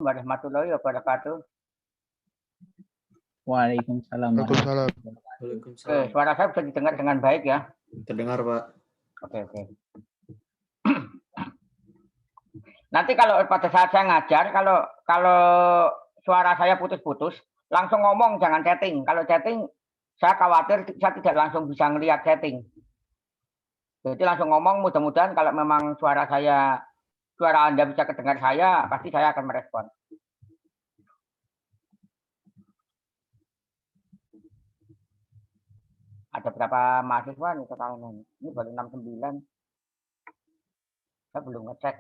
warahmatullahi wabarakatuh. Waalaikumsalam. Waalaikumsalam. Oke, suara saya bisa didengar dengan baik ya? Terdengar, Pak. Oke. Nanti kalau pada saat saya ngajar, kalau suara saya putus-putus, langsung ngomong, jangan chatting. Kalau chatting, saya khawatir saya tidak langsung bisa ngelihat chatting. Jadi langsung ngomong, mudah-mudahan kalau memang suara Anda bisa kedengar saya, pasti saya akan merespon. Ada berapa mahasiswa nih sekarang? Ini baru 69. Saya belum ngecek.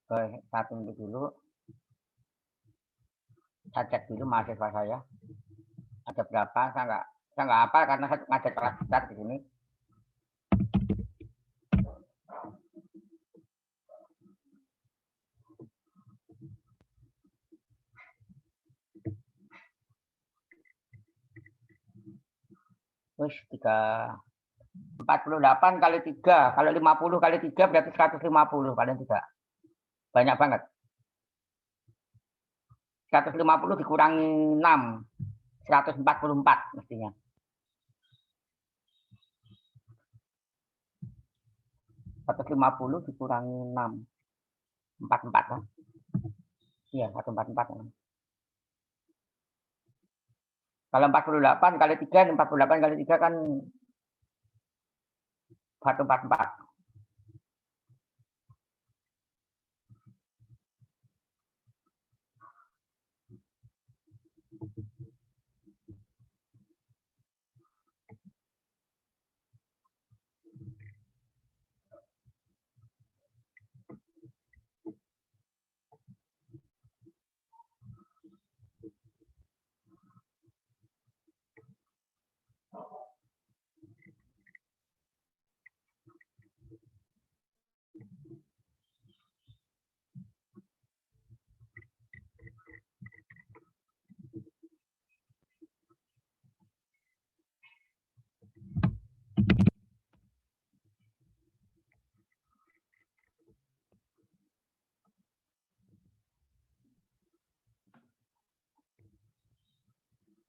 Oke, saya tunggu dulu. Saya cek dulu mahasiswa saya. Ada berapa? Saya nggak apa karena saya ngajar kelas besar di sini. Terus 48 kali 3. Kalau 50 kali 3 berarti 150 paling tidak. Banyak banget. 150 dikurangi 6. 144 mestinya. Seratus 50 dikurangi 6. 44 kan? Iya, 144. Kalau 48 kali 3, 48 kali 3 kan 144.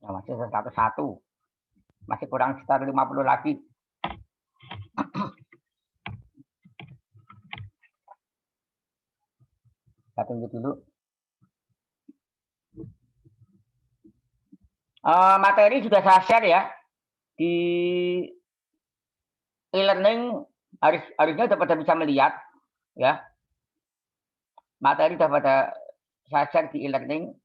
Nah, masih 101. Masih kurang sekitar 50 lagi. Kita tunggu dulu. Materi sudah saya share ya. Di e-learning harusnya sudah pada bisa melihat. Ya. Materi sudah pada saya share di e-learning.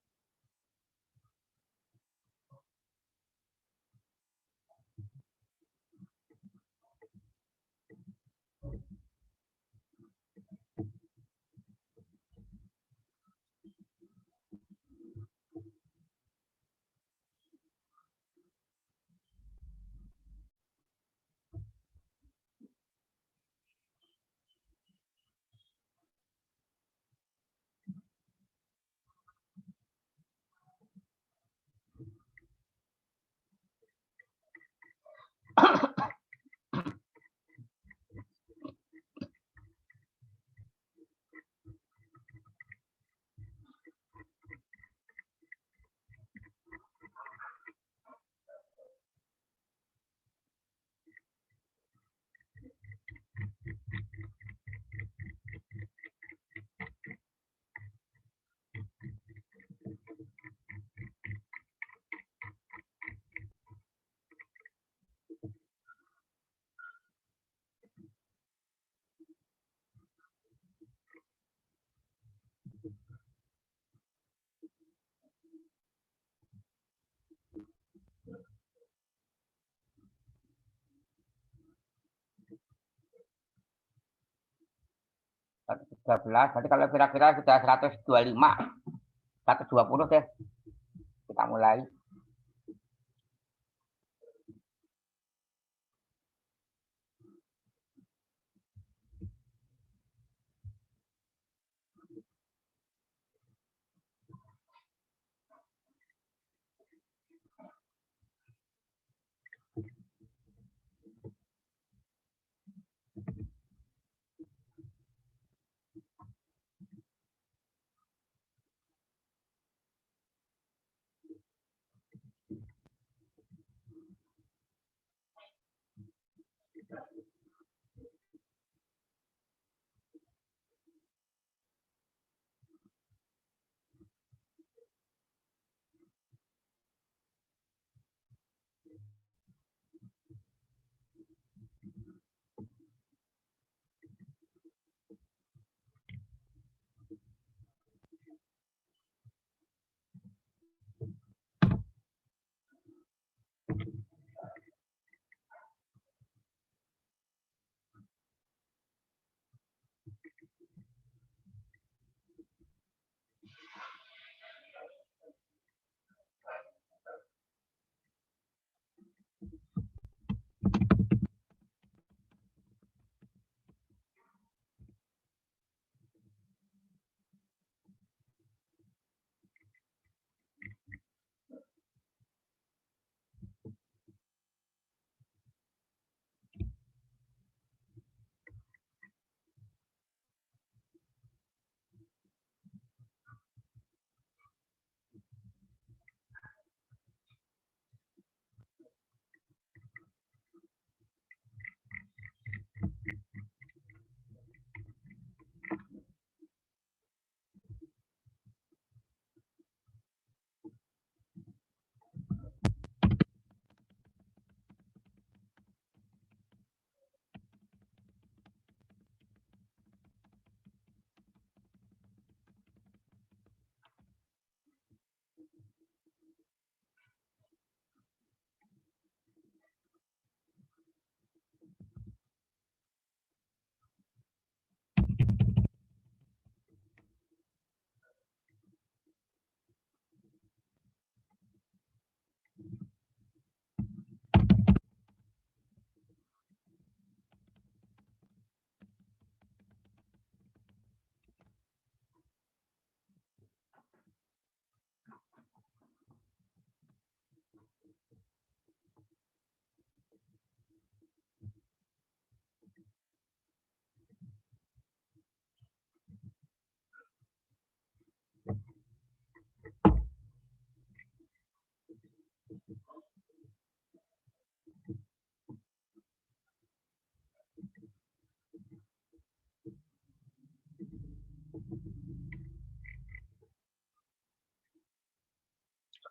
12. Nanti kalau kira-kira sudah 125, 120 deh. Kita mulai.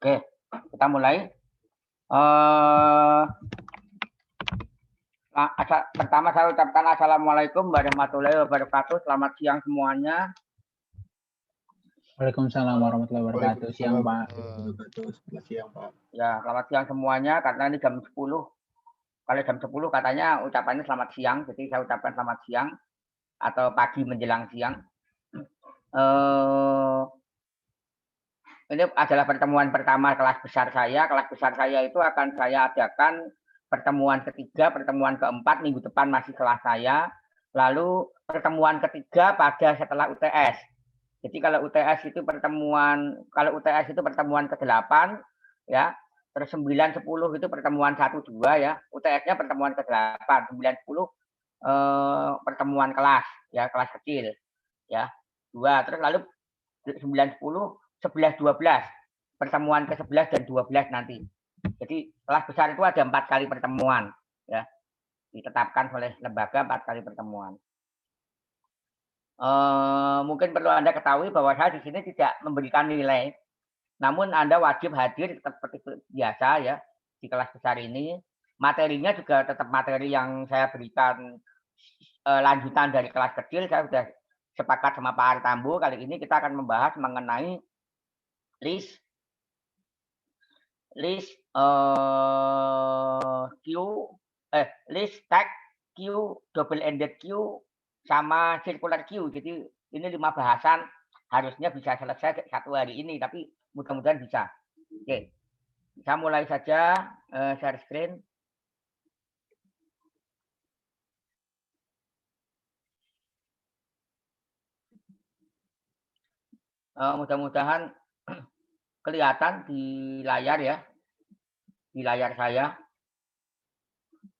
Oke, kita mulai. Pertama saya ucapkan Assalamualaikum warahmatullahi wabarakatuh. Selamat siang semuanya. Waalaikumsalam warahmatullahi wabarakatuh. Siang Pak. Selamat siang Pak. Ya, selamat siang semuanya karena ini jam 10. Kalau jam 10 katanya ucapannya selamat siang, jadi saya ucapkan selamat siang atau pagi menjelang siang. Ini adalah pertemuan pertama kelas besar saya. Kelas besar saya itu akan saya adakan pertemuan ketiga, pertemuan keempat minggu depan masih kelas saya. Lalu pertemuan ketiga pada setelah UTS. Jadi kalau UTS itu pertemuan ke-8 ya. Terus 9 10 itu pertemuan 1 2 ya. UTS-nya pertemuan ke-8, 9 10 pertemuan kelas ya, kelas kecil ya. 2. Terus lalu 9 10 11 12 pertemuan ke-11 dan 12 nanti. Jadi kelas besar itu ada 4 kali pertemuan ya. Ditetapkan oleh lembaga 4 kali pertemuan. Mungkin perlu Anda ketahui bahwa saya di sini tidak memberikan nilai. Namun Anda wajib hadir tetap seperti biasa ya di kelas besar ini. Materinya juga tetap materi yang saya berikan lanjutan dari kelas kecil. Saya sudah sepakat sama Pak Artambo. Kali ini kita akan membahas mengenai list list tag Q, double ended Q sama circular Q. Jadi ini 5 bahasan harusnya bisa selesai 1 hari ini, tapi mudah-mudahan bisa. Oke, saya mulai saja share screen. Mudah-mudahan kelihatan di layar ya, di layar saya.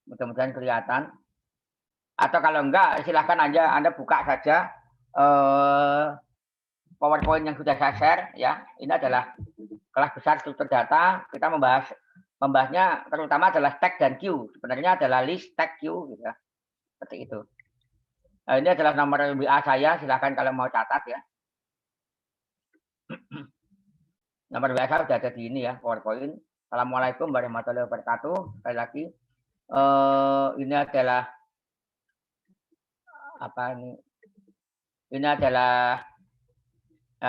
Mudah-mudahan kelihatan. Atau kalau enggak, silahkan aja Anda buka saja PowerPoint yang sudah saya share ya. Ini adalah kelas besar struktur data. Kita membahasnya terutama adalah tag dan queue. Sebenarnya adalah list, tag, queue gitu ya. Seperti itu. Nah, ini adalah nomor WA saya, silahkan kalau mau catat ya. Nomor WA saya sudah ada di ini ya, PowerPoint. Assalamualaikum warahmatullahi wabarakatuh. Sekali lagi, ini adalah apa ini? Ini adalah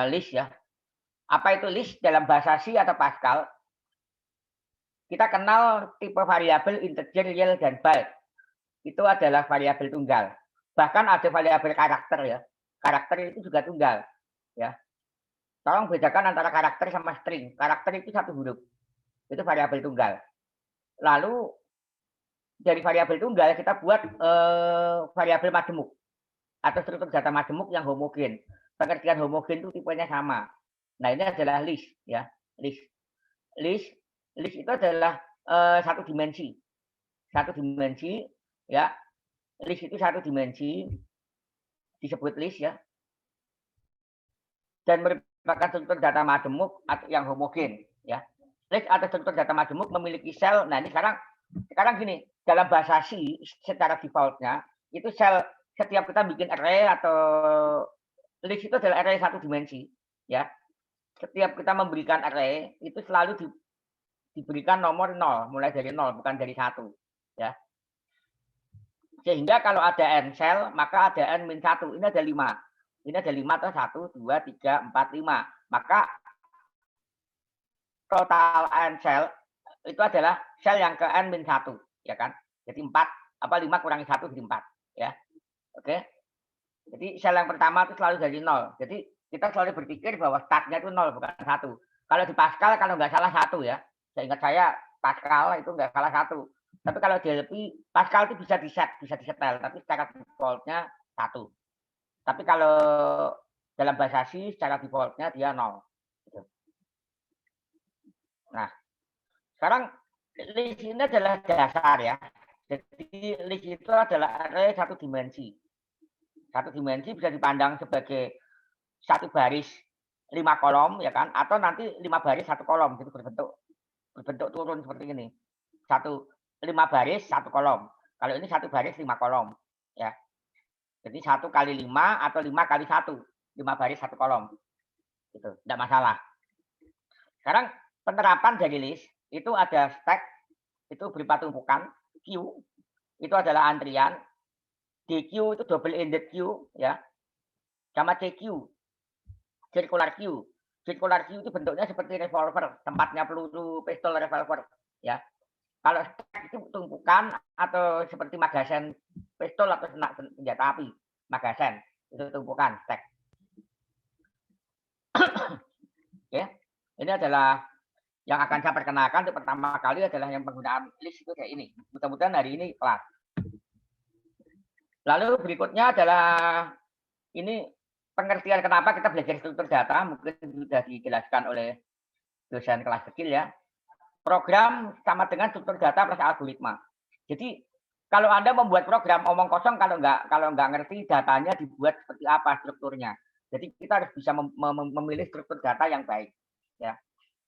list ya. Apa itu list dalam bahasa C atau Pascal? Kita kenal tipe variabel integer, real, dan byte. Itu adalah variabel tunggal. Bahkan ada variabel karakter ya. Karakter itu juga tunggal ya. Tolong bedakan antara karakter sama string. Karakter itu 1 huruf. Itu variabel tunggal. Lalu dari variabel tunggal kita buat variabel majemuk atau struktur data majemuk yang homogen. Pengertian homogen itu tipenya sama. Nah, ini adalah list ya. List itu adalah 1 dimensi. 1 dimensi ya. List itu 1 dimensi disebut list ya. Dan merupakan struktur data majemuk atau yang homogen ya. List atau struktur data majemuk memiliki sel. Nah, ini sekarang gini, dalam bahasa C secara defaultnya itu sel setiap kita bikin array atau list itu adalah array 1 dimensi ya. Setiap kita memberikan array itu selalu diberikan nomor 0, mulai dari 0 bukan dari 1 ya. Sehingga kalau ada n sel maka ada n min 1. Ini ada 5. Ini ada 5 atau 1, 2, 3, 4, 5. Maka total n sel itu adalah sel yang ke n min 1 ya kan. Jadi 5 kurangi 1 jadi 4 ya. Oke. Jadi sel yang pertama itu selalu dari 0. Jadi kita selalu berpikir bahwa startnya itu 0 bukan 1. Kalau di Pascal kalau nggak salah 1 ya. Seingat saya Pascal itu nggak salah 1. Tapi kalau DLP Pascal itu bisa disetel, tapi secara defaultnya 1. Tapi kalau dalam bahasa C secara defaultnya dia 0. Nah, sekarang list ini adalah dasar ya. Jadi list itu adalah array 1 dimensi. 1 dimensi bisa dipandang sebagai 1 baris 5 kolom ya kan, atau nanti 5 baris 1 kolom, jadi berbentuk turun seperti ini. 5 baris 1 kolom. Kalau ini 1 baris 5 kolom ya. Jadi 1 kali 5 atau 5 kali 1, 5 baris 1 kolom. Gitu, tidak masalah. Sekarang penerapan dari list itu ada stack, itu berupa tumpukan, queue itu adalah antrian, DQ itu double ended queue ya, sama CQ, circular queue. Circular queue itu bentuknya seperti revolver, tempatnya peluru pistol revolver ya. Kalau stack itu tumpukan atau seperti magazen pistol atau senjata api, magazen itu tumpukan stack. Ya, ini adalah yang akan saya perkenalkan untuk pertama kali adalah yang penggunaan list itu kayak ini. Mudah-mudahan hari ini kelas. Lalu berikutnya adalah ini pengertian kenapa kita belajar struktur data, mungkin sudah dijelaskan oleh dosen kelas kecil ya. Program sama dengan struktur data plus algoritma. Jadi kalau Anda membuat program omong kosong kalau nggak ngerti datanya dibuat seperti apa strukturnya. Jadi kita harus bisa memilih struktur data yang baik ya.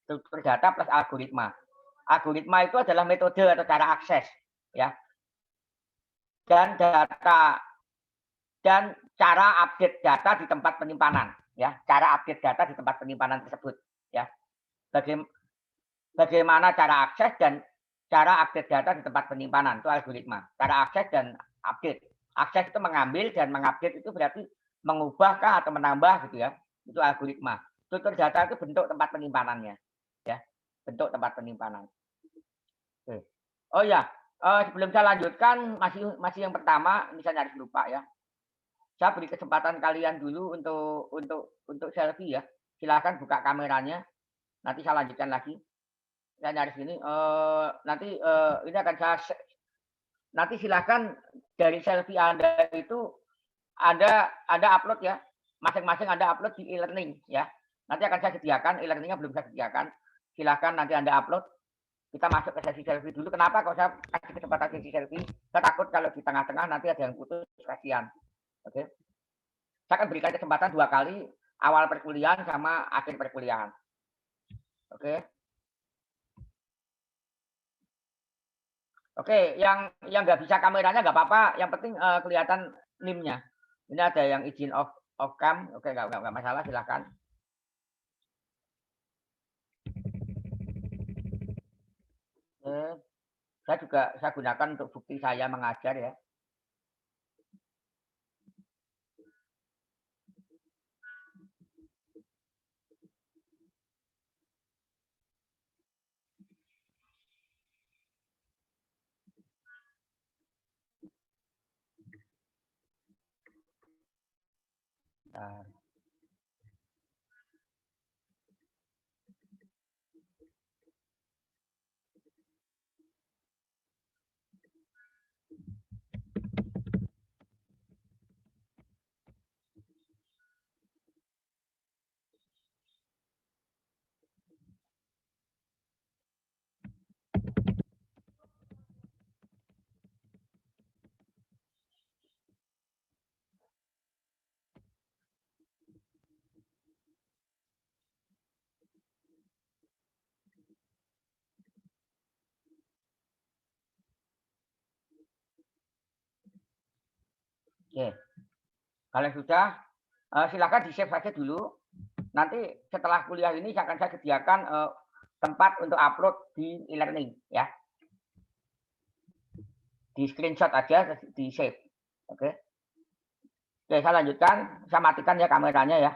Struktur data plus algoritma. Algoritma itu adalah metode atau cara akses ya. Dan data dan cara update data di tempat penyimpanan ya. Cara update data di tempat penyimpanan tersebut ya. Bagaimana cara akses dan cara update data di tempat penyimpanan itu algoritma. Cara akses dan update. Akses itu mengambil dan mengupdate itu berarti mengubahkah atau menambah gitu ya. Itu algoritma. Struktur data itu bentuk tempat penyimpanannya ya. Bentuk tempat penyimpanan. Oke. Oh ya, sebelum saya lanjutkan masih yang pertama ini saya nyaris lupa ya. saya beri kesempatan kalian dulu untuk selfie ya. Silakan buka kameranya. Nanti saya lanjutkan lagi. Saya nyari sini. Nanti ini akan nanti silakan dari selfie Anda itu ada upload ya. Masing-masing ada upload di e-learning ya. Nanti akan saya sediakan, e-learningnya belum saya sediakan. Silakan nanti Anda upload. Kita masuk ke sesi selfie dulu. Kenapa kalau saya kasih kesempatan sesi selfie? Saya takut kalau di tengah-tengah nanti ada yang putus, kasihan. Oke. Saya akan berikan kesempatan 2 kali, awal perkuliahan sama akhir perkuliahan. Oke. Oke, yang nggak bisa kameranya nggak apa-apa. Yang penting kelihatan NIM-nya. Ini ada yang izin off cam. Oke, nggak masalah, silakan. Saya gunakan untuk bukti saya mengajar ya. Nah. Oke. Kalau sudah, silakan di-save saja dulu. Nanti setelah kuliah ini akan saya sediakan tempat untuk upload di e-learning ya. Di screenshot aja, di-save. Oke. Oke, saya lanjutkan. Saya matikan ya kameranya ya.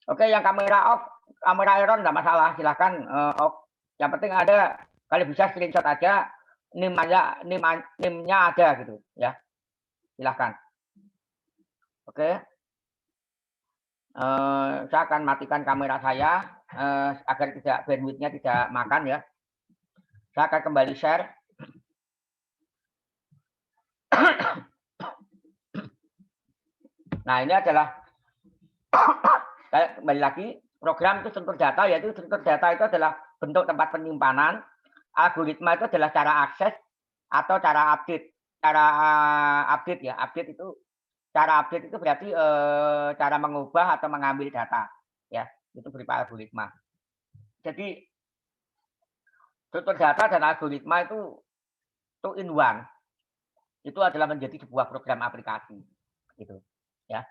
Oke, yang kamera off, kamera error nggak masalah. Silakan off. Yang penting ada, kalau bisa screenshot aja, NIM-nya ada gitu ya. Silahkan. Oke. Saya akan matikan kamera saya agar tidak bandwidth-nya tidak makan ya. Saya akan kembali share. Nah, ini adalah kembali lagi program itu struktur data, yaitu struktur data itu adalah bentuk tempat penyimpanan. Algoritma itu adalah cara akses atau cara update. Cara update ya, update itu cara update itu berarti cara mengubah atau mengambil data ya, itu berupa algoritma. Jadi struktur data dan algoritma itu two in one. Itu adalah menjadi sebuah program aplikasi gitu ya.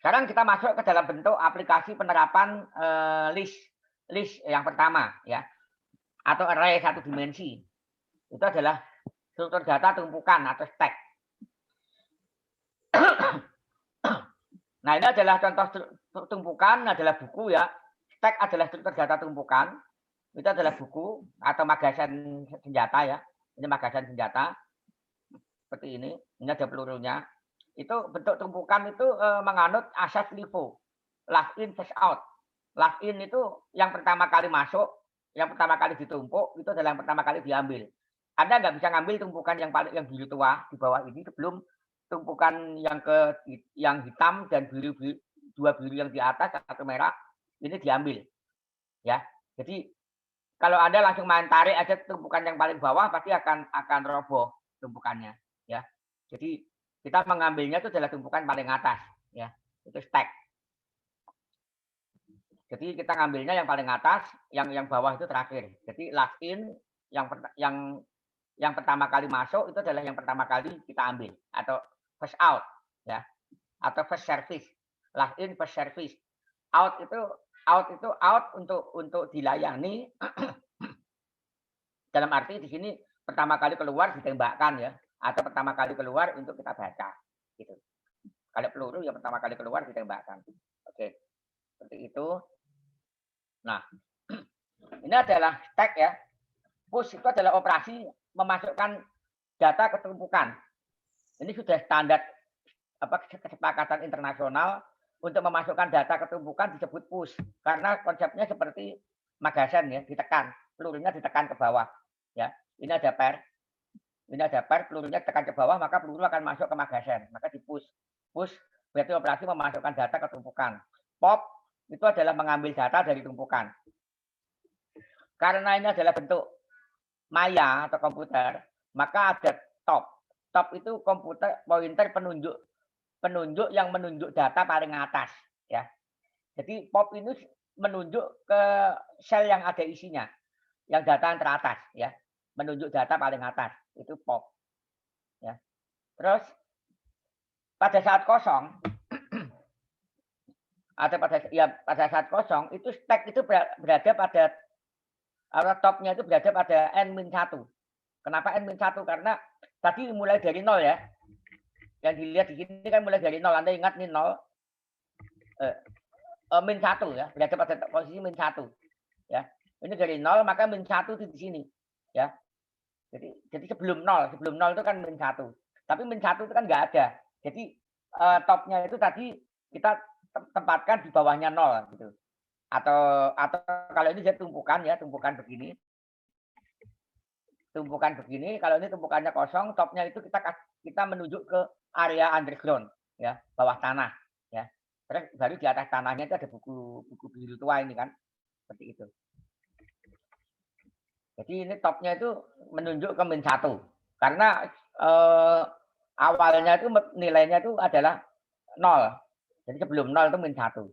Sekarang kita masuk ke dalam bentuk aplikasi penerapan list yang pertama ya, atau array satu dimensi. Itu adalah struktur data tumpukan atau stack. Nah, ini adalah contoh tumpukan adalah buku ya. Stack adalah struktur data tumpukan. Itu adalah buku atau magazen senjata ya. Ini magazen senjata. Seperti ini. Ini ada pelurunya. Itu bentuk tumpukan itu menganut asas LIFO. Last in, first out. Last in itu yang pertama kali masuk, yang pertama kali ditumpuk, itu adalah yang pertama kali diambil. Anda nggak bisa ngambil tumpukan yang biru tua di bawah ini sebelum tumpukan yang hitam dan biru, dua biru yang di atas satu merah ini diambil ya. Jadi kalau Anda langsung main tarik aja tumpukan yang paling bawah pasti akan roboh tumpukannya ya. Jadi kita mengambilnya itu adalah tumpukan paling atas ya, itu stack. Jadi kita ngambilnya yang paling atas, yang bawah itu terakhir. Jadi last in yang pertama kali masuk itu adalah yang pertama kali kita ambil, atau first out ya, atau first service. Last in, first service. Out itu out untuk dilayani. Dalam arti di sini pertama kali keluar ditembakkan ya, atau pertama kali keluar untuk kita baca gitu. Kalau peluru ya pertama kali keluar ditembakkan. Oke. Seperti itu. Nah, ini adalah stack ya. Push itu adalah operasi memasukkan data ke tumpukan. Ini sudah standar kesepakatan internasional untuk memasukkan data ke tumpukan disebut push. Karena konsepnya seperti magazen ya, ditekan, pelurunya ditekan ke bawah. Ya, ini ada per, pelurunya ditekan ke bawah, maka peluru akan masuk ke magazen, maka di push. Push berarti operasi memasukkan data ke tumpukan. Pop itu adalah mengambil data dari tumpukan. Karena ini adalah bentuk maya atau komputer, maka ada top. Top itu komputer pointer penunjuk yang menunjuk data paling atas, ya. Jadi pop ini menunjuk ke sel yang ada isinya, yang data yang teratas, ya. Menunjuk data paling atas, itu pop. Ya. Terus pada saat kosong, atau pada saat kosong itu stack itu berada pada topnya itu berada pada n-1. Kenapa n-1? Karena tadi mulai dari 0 ya. Yang dilihat di sini kan mulai dari 0. Anda ingat nih 0 -1 ya, berada pada posisi -1 ya. Ini dari 0 maka -1 itu di sini ya. Jadi sebelum 0 itu kan -1. Tapi -1 itu kan nggak ada. Jadi topnya itu tadi kita tempatkan di bawahnya 0 gitu. Atau kalau ini saya tumpukan ya, tumpukan begini. Tumpukan begini, kalau ini tumpukannya kosong, topnya itu kita menuju ke area underground ya, bawah tanah ya. Terus baru di atas tanahnya itu ada buku biru tua ini kan. Seperti itu. Jadi ini topnya itu menunjuk ke -1. Karena awalnya itu nilainya itu adalah 0. Jadi sebelum 0 itu -1.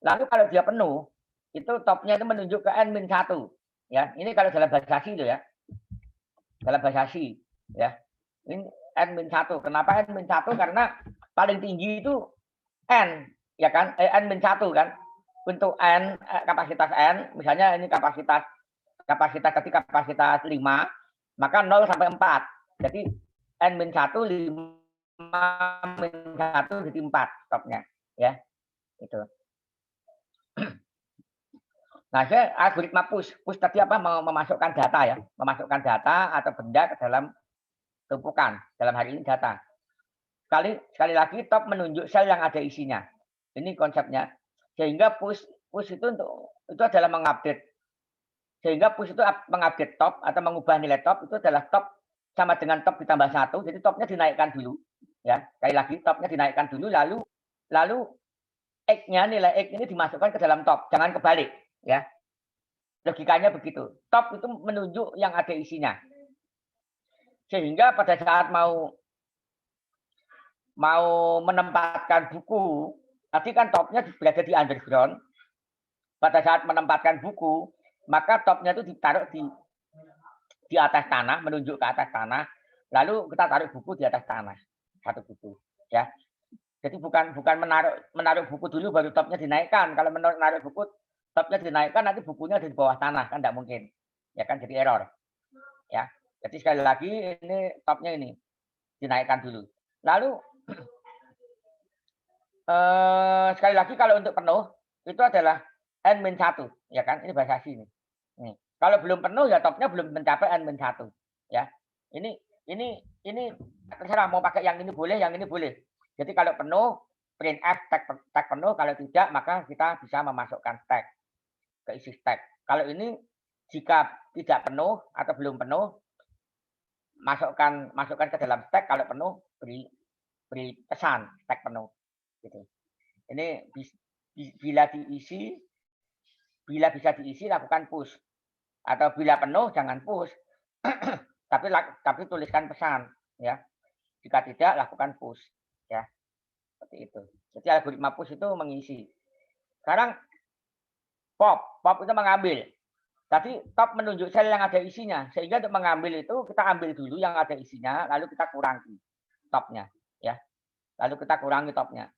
Lalu kalau dia penuh, itu topnya itu menunjuk ke n-1. Ya, ini kalau dalam bahasa C itu ya. Dalam bahasa C ya. Ini n-1. Kenapa n-1? Karena paling tinggi itu n, ya kan? N-1 kan. Untuk n kapasitas n, misalnya ini kapasitas ketika kapasitas 5, maka 0 sampai 4. Jadi n-1 5-1 jadi 4 stopnya ya. Itu. Nah, saya algoritma push tadi apa memasukkan data ya, memasukkan data atau benda ke dalam tumpukan, dalam hal ini data. Sekali lagi top menunjuk sel yang ada isinya. Ini konsepnya. Sehingga push itu adalah mengupdate. Sehingga push itu mengupdate top atau mengubah nilai top itu adalah top sama dengan top ditambah 1. Jadi topnya dinaikkan dulu. Ya, sekali lagi topnya dinaikkan dulu lalu X-nya, nilai X ini dimasukkan ke dalam top, jangan kebalik ya. Logikanya begitu. Top itu menunjuk yang ada isinya. Sehingga pada saat mau menempatkan buku, tadi kan topnya berada di underground. Pada saat menempatkan buku, maka topnya itu ditaruh di atas tanah, menunjuk ke atas tanah. Lalu kita taruh buku di atas tanah, satu buku ya. Jadi bukan menaruh buku dulu baru topnya dinaikkan. Kalau menaruh buku topnya dinaikkan nanti bukunya di bawah tanah kan tidak mungkin. Ya kan jadi error. Ya. Jadi sekali lagi ini topnya ini dinaikkan dulu. Lalu sekali lagi kalau untuk penuh itu adalah n-1 ya kan. Ini bahasa sini. Nih. Kalau belum penuh ya topnya belum mencapai n-1 ya. Ini terserah mau pakai yang ini boleh, yang ini boleh. Jadi kalau penuh, printf tag penuh, kalau tidak maka kita bisa memasukkan tag ke isi tag. Kalau ini jika tidak penuh atau belum penuh, masukkan ke dalam tag, kalau penuh beri pesan tag penuh. Gitu. Ini bila bisa diisi lakukan push. Atau bila penuh jangan push. tapi tuliskan pesan ya. Jika tidak lakukan push. Ya, seperti itu. Jadi algoritma push itu mengisi. Sekarang pop itu mengambil. Tadi top menunjuk sel yang ada isinya. Sehingga untuk mengambil itu kita ambil dulu yang ada isinya, lalu kita kurangi topnya, ya. Lalu kita kurangi topnya.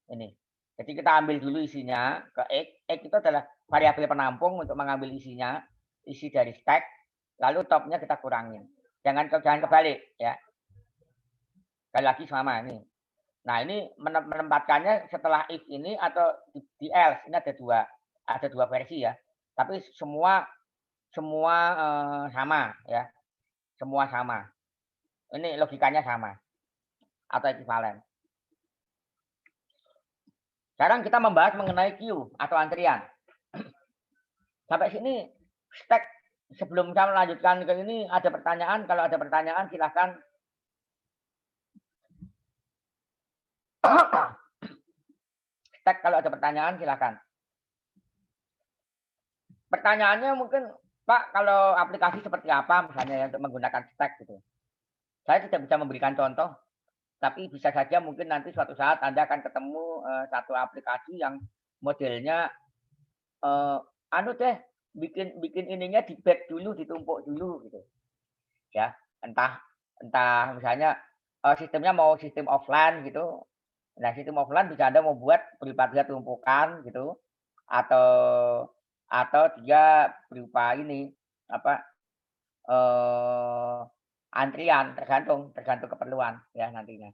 Ini. Jadi kita ambil dulu isinya ke X. X itu adalah variabel penampung untuk mengambil isinya, isi dari stack. Lalu topnya kita kurangin. Jangan kebalik, ya. Sekali lagi sama ini. Nah, ini menempatkannya setelah if ini atau di else. Ini ada dua versi ya. Tapi semua sama ya. Semua sama. Ini logikanya sama atau ekuivalen. Sekarang kita membahas mengenai queue atau antrian. Sampai sini stack. Sebelum saya melanjutkan ke ini ada pertanyaan. Kalau ada pertanyaan silakan. Stack kalau ada pertanyaan silakan. Pertanyaannya mungkin Pak, kalau aplikasi seperti apa misalnya ya, untuk menggunakan stack gitu. Saya tidak bisa memberikan contoh, tapi bisa saja mungkin nanti suatu saat Anda akan ketemu satu aplikasi yang modelnya anu deh, bikin ininya di batch dulu, ditumpuk dulu gitu. Ya, entah misalnya sistemnya mau sistem offline gitu. Nah, sistem offline bisa Anda mau buat berupa dia tumpukan gitu atau dia berupa ini apa antrian tergantung keperluan ya nantinya.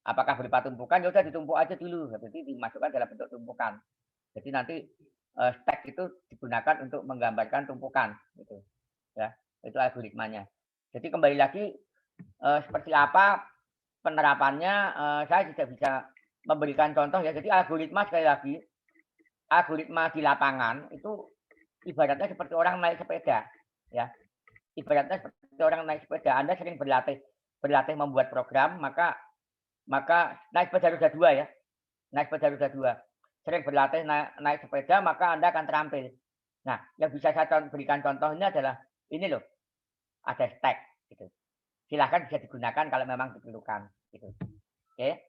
Apakah berupa tumpukan ya udah ditumpuk aja dulu, berarti dimasukkan dalam bentuk tumpukan. Jadi nanti stack itu digunakan untuk menggambarkan tumpukan gitu. Ya, itu algoritmanya. Jadi kembali lagi seperti apa penerapannya saya tidak bisa memberikan contoh ya. Jadi algoritma sekali lagi algoritma di lapangan itu ibaratnya seperti orang naik sepeda, ya. Ibaratnya seperti orang naik sepeda. Anda sering berlatih membuat program, maka naik sepeda roda 2 ya. Naik sepeda roda 2. Sering berlatih naik sepeda, maka Anda akan terampil. Nah, yang bisa saya berikan contohnya adalah ini loh. Ada stack gitu. Silahkan bisa digunakan kalau memang diperlukan gitu. Oke.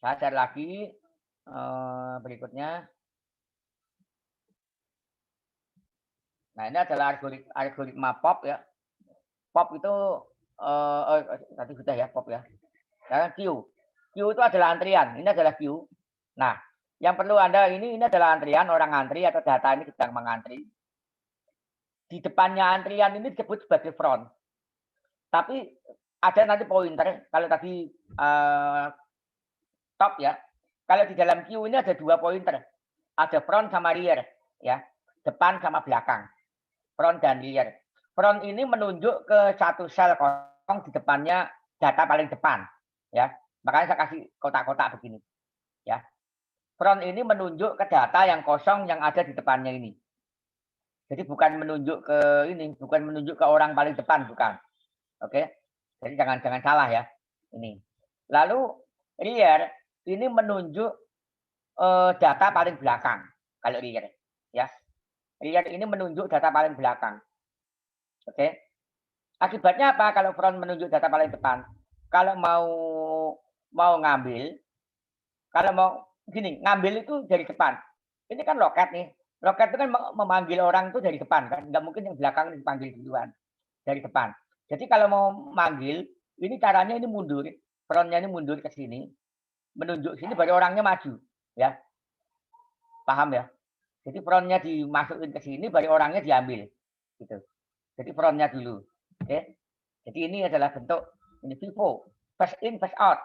Saya share lagi berikutnya. Nah, ini adalah algoritma POP ya. POP itu tadi sudah ya POP ya. Sekarang queue. Queue itu adalah antrian. Ini adalah queue. Nah, yang perlu Anda ini adalah antrian, orang antri atau data ini sedang mengantri. Di depannya antrian ini disebut sebagai front. Tapi ada nanti pointer. Kalau tadi top ya. Kalau di dalam queue ini ada 2 pointer. Ada front sama rear ya. Depan sama belakang. Front dan rear. Front ini menunjuk ke satu sel kosong di depannya data paling depan ya. Makanya saya kasih kotak-kotak begini ya. Front ini menunjuk ke data yang kosong yang ada di depannya ini. Jadi bukan menunjuk ke ini, bukan menunjuk ke orang paling depan, bukan. Oke. Jadi jangan salah ya. Ini. Lalu rear ini menunjuk data paling belakang kalau rear ya. Rear ini menunjuk data paling belakang. Oke. Akibatnya apa kalau front menunjuk data paling depan? Kalau mau ngambil, kalau mau gini, ngambil itu dari depan. Ini kan loket nih. Loket itu kan memanggil orang itu dari depan kan. Nggak mungkin yang belakang dipanggil duluan. Dari depan. Jadi kalau mau manggil, ini caranya ini mundur. Frontnya ini mundur ke sini. Menunjuk sini baru orangnya maju. Ya. Paham ya? Jadi frontnya dimasukin ke sini, baru orangnya diambil. Gitu. Jadi frontnya dulu. Oke. Jadi ini adalah bentuk ini FIFO. First in, first out.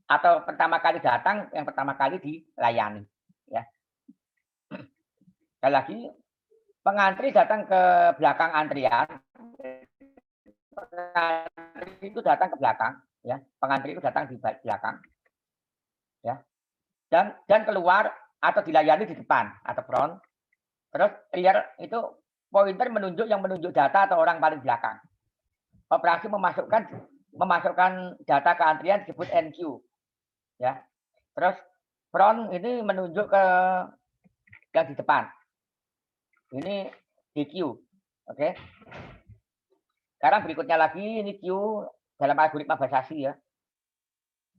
Atau pertama kali datang, yang pertama kali dilayani. Ya. Sekali lagi, pengantri datang ke belakang antrian. Pengantri itu datang ke belakang. Ya. Pengantri itu datang di belakang. Ya. Dan keluar atau dilayani di depan atau front. Terus rear itu pointer yang menunjuk data atau orang paling belakang. Operasi memasukkan data ke antrian disebut NQ. Ya. Terus front ini menunjuk ke yang di depan. Ini DQ. Oke. Sekarang berikutnya lagi ini Q dalam algoritma Basasi ya.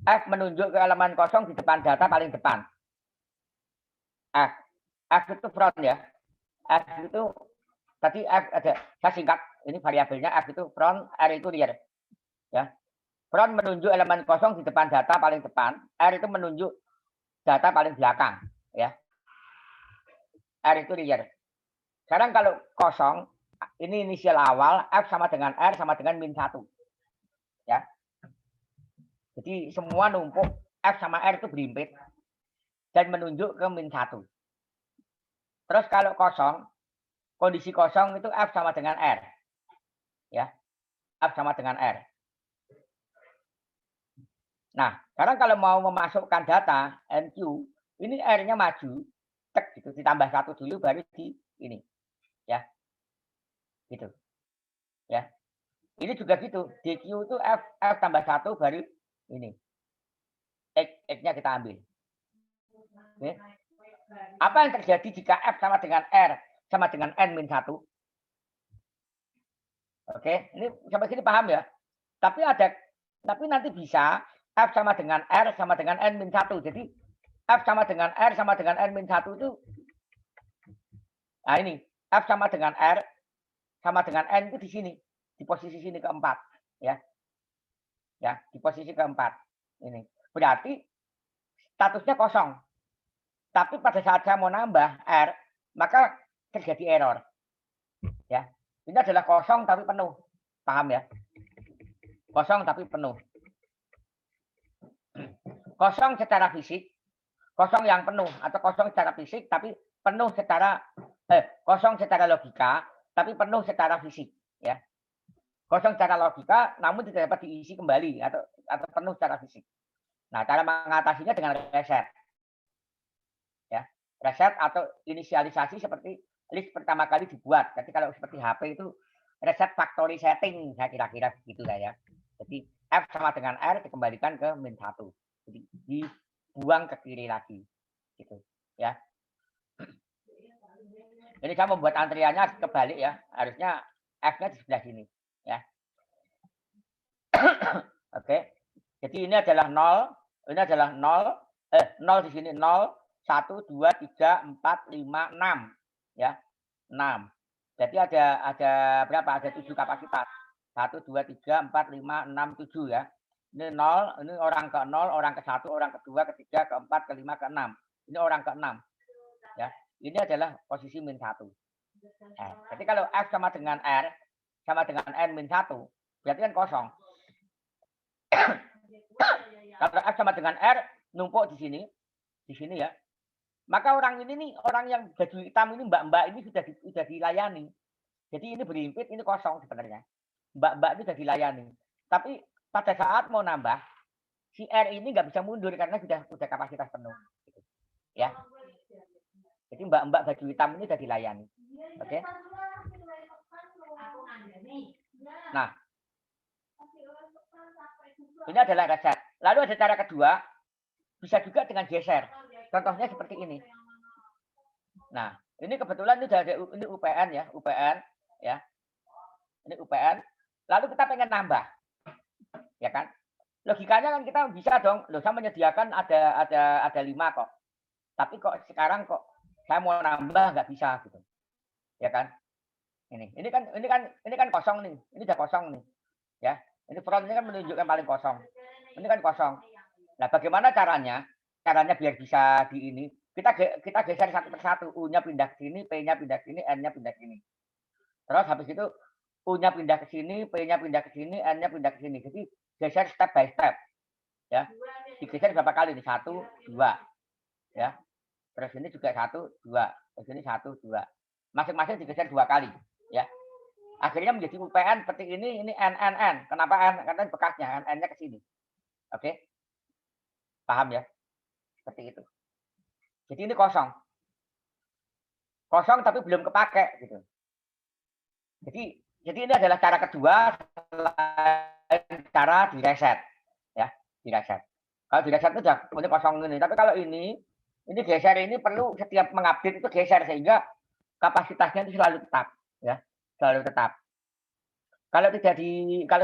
F menunjuk ke elemen kosong di depan data paling depan. F itu front ya. F itu tadi F ada saya singkat ini variabelnya F itu front, R itu rear. Ya. Front menunjuk elemen kosong di depan data paling depan, R itu menunjuk data paling belakang, ya. R itu rear. Sekarang kalau kosong, ini inisial awal, F sama dengan R sama dengan -1. Ya. Jadi semua numpuk F sama R itu berimpit dan menunjuk ke -1. Terus kalau kosong, kondisi kosong itu F sama dengan R. Ya, F sama dengan R. Nah, sekarang kalau mau memasukkan data NQ, ini R-nya maju, cek gitu, ditambah 1 dulu baru di ini. Ya. Gitu. Ya. Ini juga gitu, DQ itu F tambah 1 baru ini. X-nya kita ambil. Oke. Apa yang terjadi jika F sama dengan R sama dengan N-1? Oke, ini sampai sini paham ya? Tapi nanti bisa F sama dengan R sama dengan N-1. Jadi F sama dengan R sama dengan N-1 itu, nah ini, F sama dengan R sama dengan N itu di sini. Di posisi sini keempat. Ya, di posisi keempat. Ini. Berarti statusnya kosong. Tapi pada saat saya mau nambah R, maka terjadi error. Ya, ini adalah kosong tapi penuh. Paham ya? Kosong tapi penuh. Kosong secara fisik, kosong yang penuh, atau kosong secara fisik tapi penuh secara kosong secara logika tapi penuh secara fisik. Ya, kosong secara logika namun tidak dapat diisi kembali atau penuh secara fisik. Nah, cara mengatasinya dengan reset. Ya, reset atau inisialisasi seperti list pertama kali dibuat. Jadi kalau seperti HP itu reset factory setting, saya kira-kira begitu lah ya. Jadi F sama dengan R dikembalikan ke -1. Jadi dibuang ke kiri lagi. Gitu, ya. Ini saya membuat antriannya kebalik ya. Harusnya F-nya di sebelah sini, ya. Oke. Jadi ini adalah 0, ini adalah 0, 0 di sini 0, 1, 2, 3, 4, 5, 6. Ya, 6. Jadi ada berapa? Ada 7 kapasitas. 1, 2, 3, 4, 5, 6, 7 ya. Ini 0, ini orang ke 0, orang ke 1, orang ke 2, ke 3, ke 4, ke 5, ke 6. Ini orang ke 6. Ya, ini adalah posisi -1. Jadi kalau F sama dengan R sama dengan N-1, berarti kan kosong. Kalau F sama dengan R numpuk di sini ya. Maka orang ini nih, orang yang baju hitam ini, mbak-mbak ini sudah dilayani. Jadi ini berhimpit, ini kosong sebenarnya. Mbak-mbak ini sudah dilayani. Tapi pada saat mau nambah, si R ini nggak bisa mundur karena sudah kapasitas penuh. Ya. Jadi mbak-mbak baju hitam ini sudah dilayani. Oke. Nah, ini adalah reset. Lalu ada cara kedua, bisa juga dengan geser. Contohnya seperti ini. Nah, ini kebetulan ini sudah ada ini UPN ya, UPN ya. Ini UPN. Lalu kita pengen nambah. Ya kan? Logikanya kan kita bisa dong, loh saya menyediakan ada 5 kok. Tapi kok sekarang kok saya mau nambah nggak bisa gitu. Ya kan? Ini kan kosong nih. Ini udah kosong nih. Ya. Ini front ini kan menunjukkan paling kosong. Ini kan kosong. Nah, bagaimana caranya? Caranya biar bisa di ini. Kita geser satu persatu. U-nya pindah ke sini, P-nya pindah ke sini, N-nya pindah ke sini. Terus habis itu U-nya pindah ke sini, P-nya pindah ke sini, N-nya pindah ke sini. Jadi geser step by step. Ya. Digeser berapa kali nih? 1, 2. Ya. Terus ini juga 1, 2. Terus ini 1, 2. Masing-masing digeser 2 kali. Ya. Akhirnya menjadi UPN seperti ini N. Kenapa N? Karena bekasnya, N-nya ke sini. Oke. Paham ya? Seperti itu. Jadi ini kosong. Kosong tapi belum kepake gitu. Jadi ini adalah cara kedua selain cara direset. Ya, direset. Kalau direset itu udah kosong ini. Tapi kalau ini geser ini perlu setiap mengupdate itu geser sehingga kapasitasnya itu selalu tetap, ya. Selalu tetap. Kalau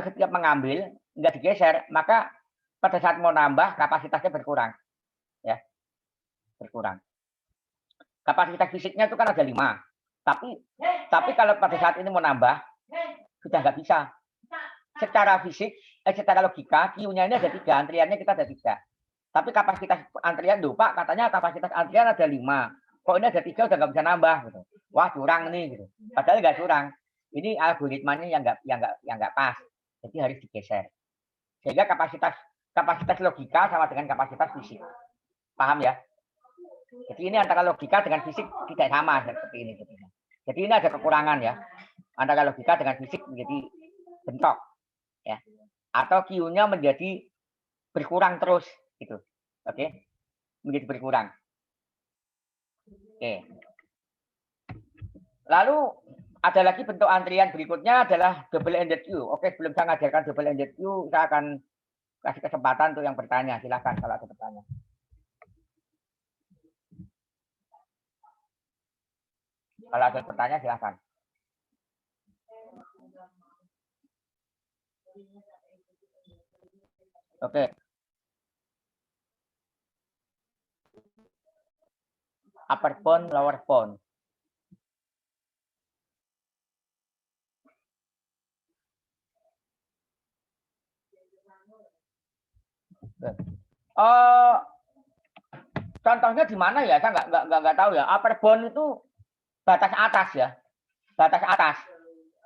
setiap mengambil enggak digeser, maka pada saat mau nambah kapasitasnya berkurang. Ya. Berkurang. Kapasitas fisiknya itu kan ada 5. Tapi kalau pada saat ini mau nambah sudah nggak bisa. Secara fisik, secara logika, Q-nya ini ada 3, antriannya kita ada 3. Tapi kapasitas antrian Pak, katanya kapasitas antrian ada 5. Kok ini ada 3 udah nggak bisa nambah gitu. Wah, curang nih gitu. Padahal nggak curang. Ini algoritmanya yang nggak pas. Jadi harus digeser. Sehingga kapasitas logika sama dengan kapasitas fisik. Paham ya? Jadi ini antara logika dengan fisik tidak sama seperti ini. Jadi ini ada kekurangan ya. Antara logika dengan fisik menjadi bentrok ya. Atau Q-nya menjadi berkurang terus gitu. Oke. Menjadi berkurang. Oke. Lalu ada lagi bentuk antrian berikutnya adalah double ended queue. Oke, sebelum saya ngajarkan double ended queue, saya akan kasih kesempatan untuk yang bertanya. Silakan kalau ada pertanyaan. Kalau ada pertanyaan silakan. Oke. Upper bound, lower bound. Contohnya di mana ya? Saya nggak tahu ya. Upper bound itu batas atas ya, batas atas.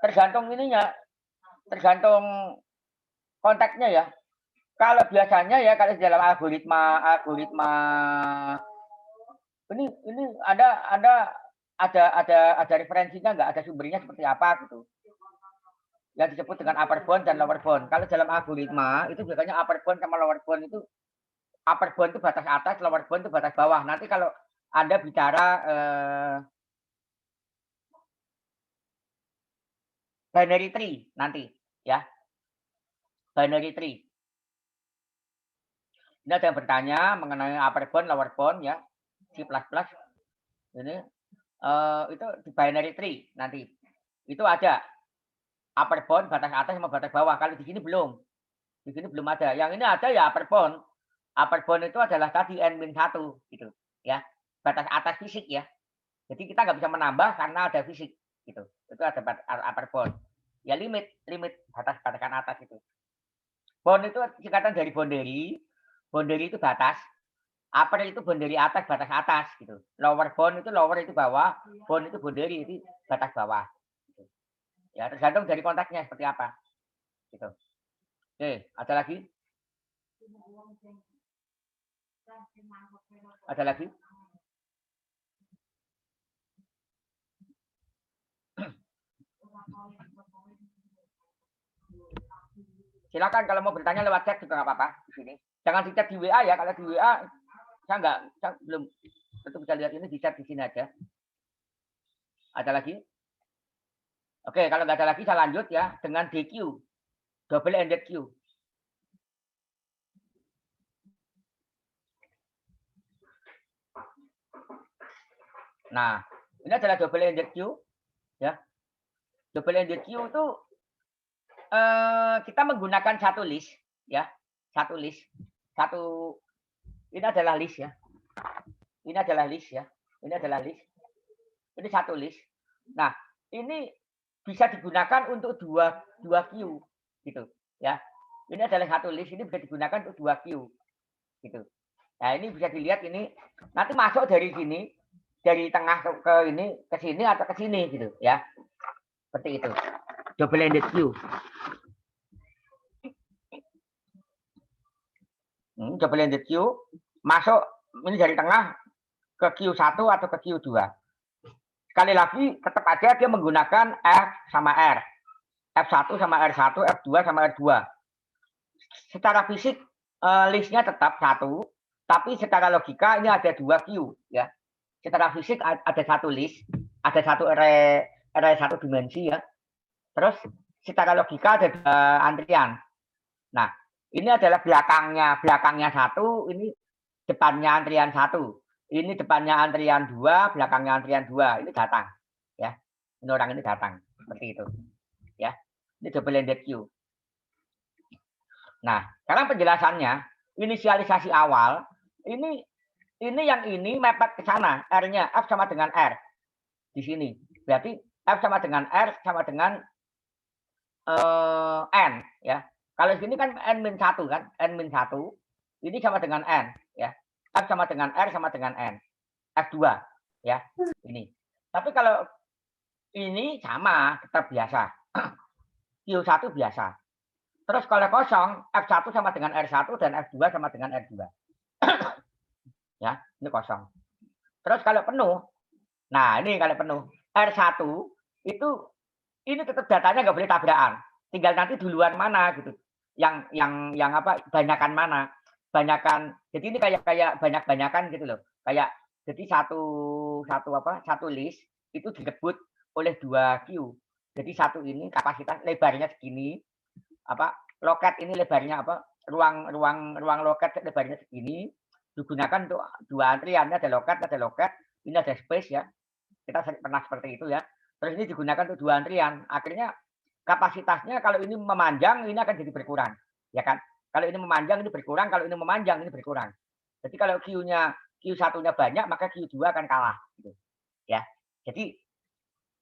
Tergantung ininya, tergantung konteksnya ya. Kalau biasanya ya kalau di dalam algoritma ini ada referensinya nggak, ada sumbernya seperti apa gitu. Yang disebut dengan upper bound dan lower bound. Kalau dalam algoritma itu biasanya upper bound sama lower bound itu, upper bound itu batas atas, lower bound itu batas bawah. Nanti kalau Anda bicara binary tree nanti ya, binary tree. Ini ada yang bertanya mengenai upper bound, lower bound ya, C++. Ini itu di binary tree nanti. Itu ada upper bound batas atas sama batas bawah. Kalau di sini belum. Di sini belum ada. Yang ini ada ya upper bound. Upper bound itu adalah tadi n-1 gitu ya. Batas atas fisik ya. Jadi kita nggak bisa menambah karena ada fisik gitu. Itu ada upper bound. Ya limit batasan atas itu. Bound itu singkatan dari boundary. Boundary itu batas. Upper itu boundary atas, batas atas gitu. Lower bound itu lower itu bawah, bound itu boundary itu batas bawah. Gitu. Ya tergantung dari konteksnya seperti apa. Gitu. Oke, ada lagi? Ada lagi? Silakan kalau mau bertanya lewat chat juga nggak apa-apa di sini. Jangan di chat di WA ya. Kalau di WA saya belum tentu bisa lihat ini di chat di sini aja. Ada lagi? Oke, kalau nggak ada lagi saya lanjut ya dengan DQ, double ended queue. Nah, ini adalah double ended queue ya. Double ended queue itu kita menggunakan satu list ya, satu list. Ini adalah list ya. Ini adalah list ya. Ini adalah list. Ini satu list. Nah, ini bisa digunakan untuk dua queue gitu ya. Ini adalah satu list, ini bisa digunakan untuk dua queue gitu. Nah, ini bisa dilihat ini nanti masuk dari sini, dari tengah ke ini, ke sini atau ke sini gitu ya. Seperti itu. Double ended queue. Double ended queue masuk ini dari tengah ke Q1 atau ke Q2. Sekali lagi tetap aja dia menggunakan F sama R. F1 sama R1, F2 sama R2. Secara fisik listnya tetap satu, tapi secara logika ini ada dua Q ya. Secara fisik ada satu list, ada satu array satu dimensi ya. Terus secara logika ada antrian. Nah, ini adalah belakangnya satu, ini depannya antrian satu. Ini depannya antrian 2, belakangnya antrian 2. Ini datang. Ya. Ini orang ini datang. Seperti itu. Ya. Ini double ended queue. Nah, sekarang penjelasannya, inisialisasi awal, ini yang ini mepet ke sana. R-nya, F sama dengan R. Di sini. Berarti F sama dengan R sama dengan N. Ya. Kalau di sini kan N-1 kan. N-1. Ini sama dengan N. Ya. F sama dengan R sama dengan N. F2 ya ini. Tapi kalau ini sama tetap biasa. Q1 biasa. Terus kalau kosong F1 sama dengan R1 dan F2 sama dengan R2. Ya, ini kosong. Terus kalau penuh, nah ini kalau penuh R1 itu ini tetap datanya nggak boleh tabrakan. Tinggal nanti duluan mana gitu. Yang apa banyakan mana. Banyakan. Jadi ini kayak banyak-banyakan gitu loh. Kayak jadi satu list itu direbut oleh 2 queue. Jadi satu ini kapasitas lebarnya segini, apa loket ini lebarnya apa ruang loket lebarnya segini digunakan untuk 2 antrian. Ada loket, ini ada space ya. Kita pernah seperti itu ya. Terus ini digunakan untuk 2 antrian. Akhirnya kapasitasnya kalau ini memanjang ini akan jadi berkurang, ya kan? Kalau ini memanjang ini berkurang, kalau ini memanjang ini berkurang. Jadi kalau Q1-nya banyak maka Q2 akan kalah gitu. Ya. Jadi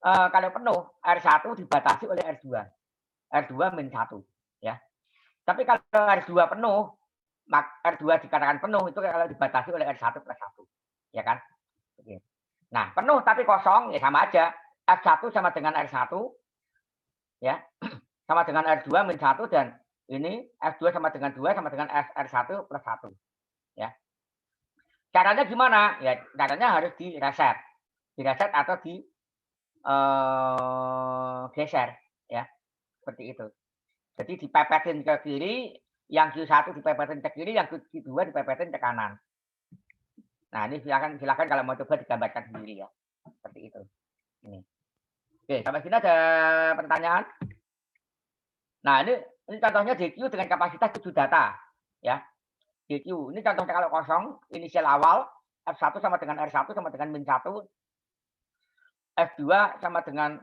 kalau penuh R1 dibatasi oleh R2. R2 min 1 ya. Tapi kalau R2 penuh, R2 dikatakan penuh itu kalau dibatasi oleh R1 plus 1. Ya kan? Nah, penuh tapi kosong ya sama aja. F1 sama dengan R1 ya. Sama dengan R2 min 1 dan ini F2 sama dengan 2 sama dengan R1 plus 1. Ya. Caranya gimana? Ya, caranya harus direset. Direset atau geser ya. Seperti itu. Jadi dipepetin ke kiri, yang Q1 dipepetin ke kiri, yang Q2 dipepetin ke kanan. Nah, ini silakan kalau mau coba digambarkan sendiri ya. Seperti itu. Ini. Oke, sampai sini ada pertanyaan? Nah, ini contohnya DQ dengan kapasitas 7 data. Ya. DQ. Ini contohnya kalau kosong, inisial awal, F1 sama dengan R1 sama dengan min 1. F2 sama dengan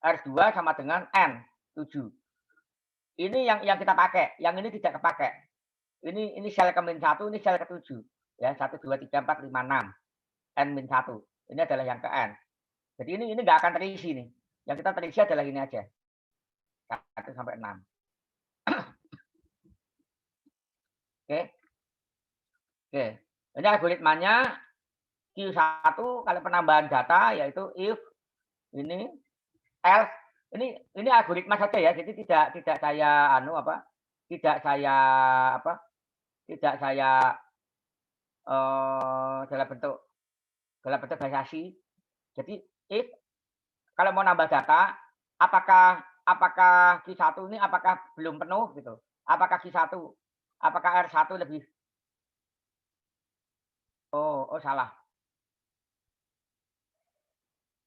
R2 sama dengan N, 7. Ini yang kita pakai, yang ini tidak kepakai. Ini sel ke min 1, ini sel ke 7. Ya, 1, 2, 3, 4, 5, 6. N min 1. Ini adalah yang ke N. Jadi ini nggak akan terisi nih. Yang kita terisi adalah ini aja. 1 sampai 6. Oke. Oke. Ini algoritmanya Q1 kalau penambahan data yaitu if ini else ini algoritma saja ya. Jadi tidak saya dalam bentuk bahasasi. Jadi if kalau mau nambah data apakah Q1 ini apakah belum penuh gitu. Apakah Q1 apakah R1 lebih salah.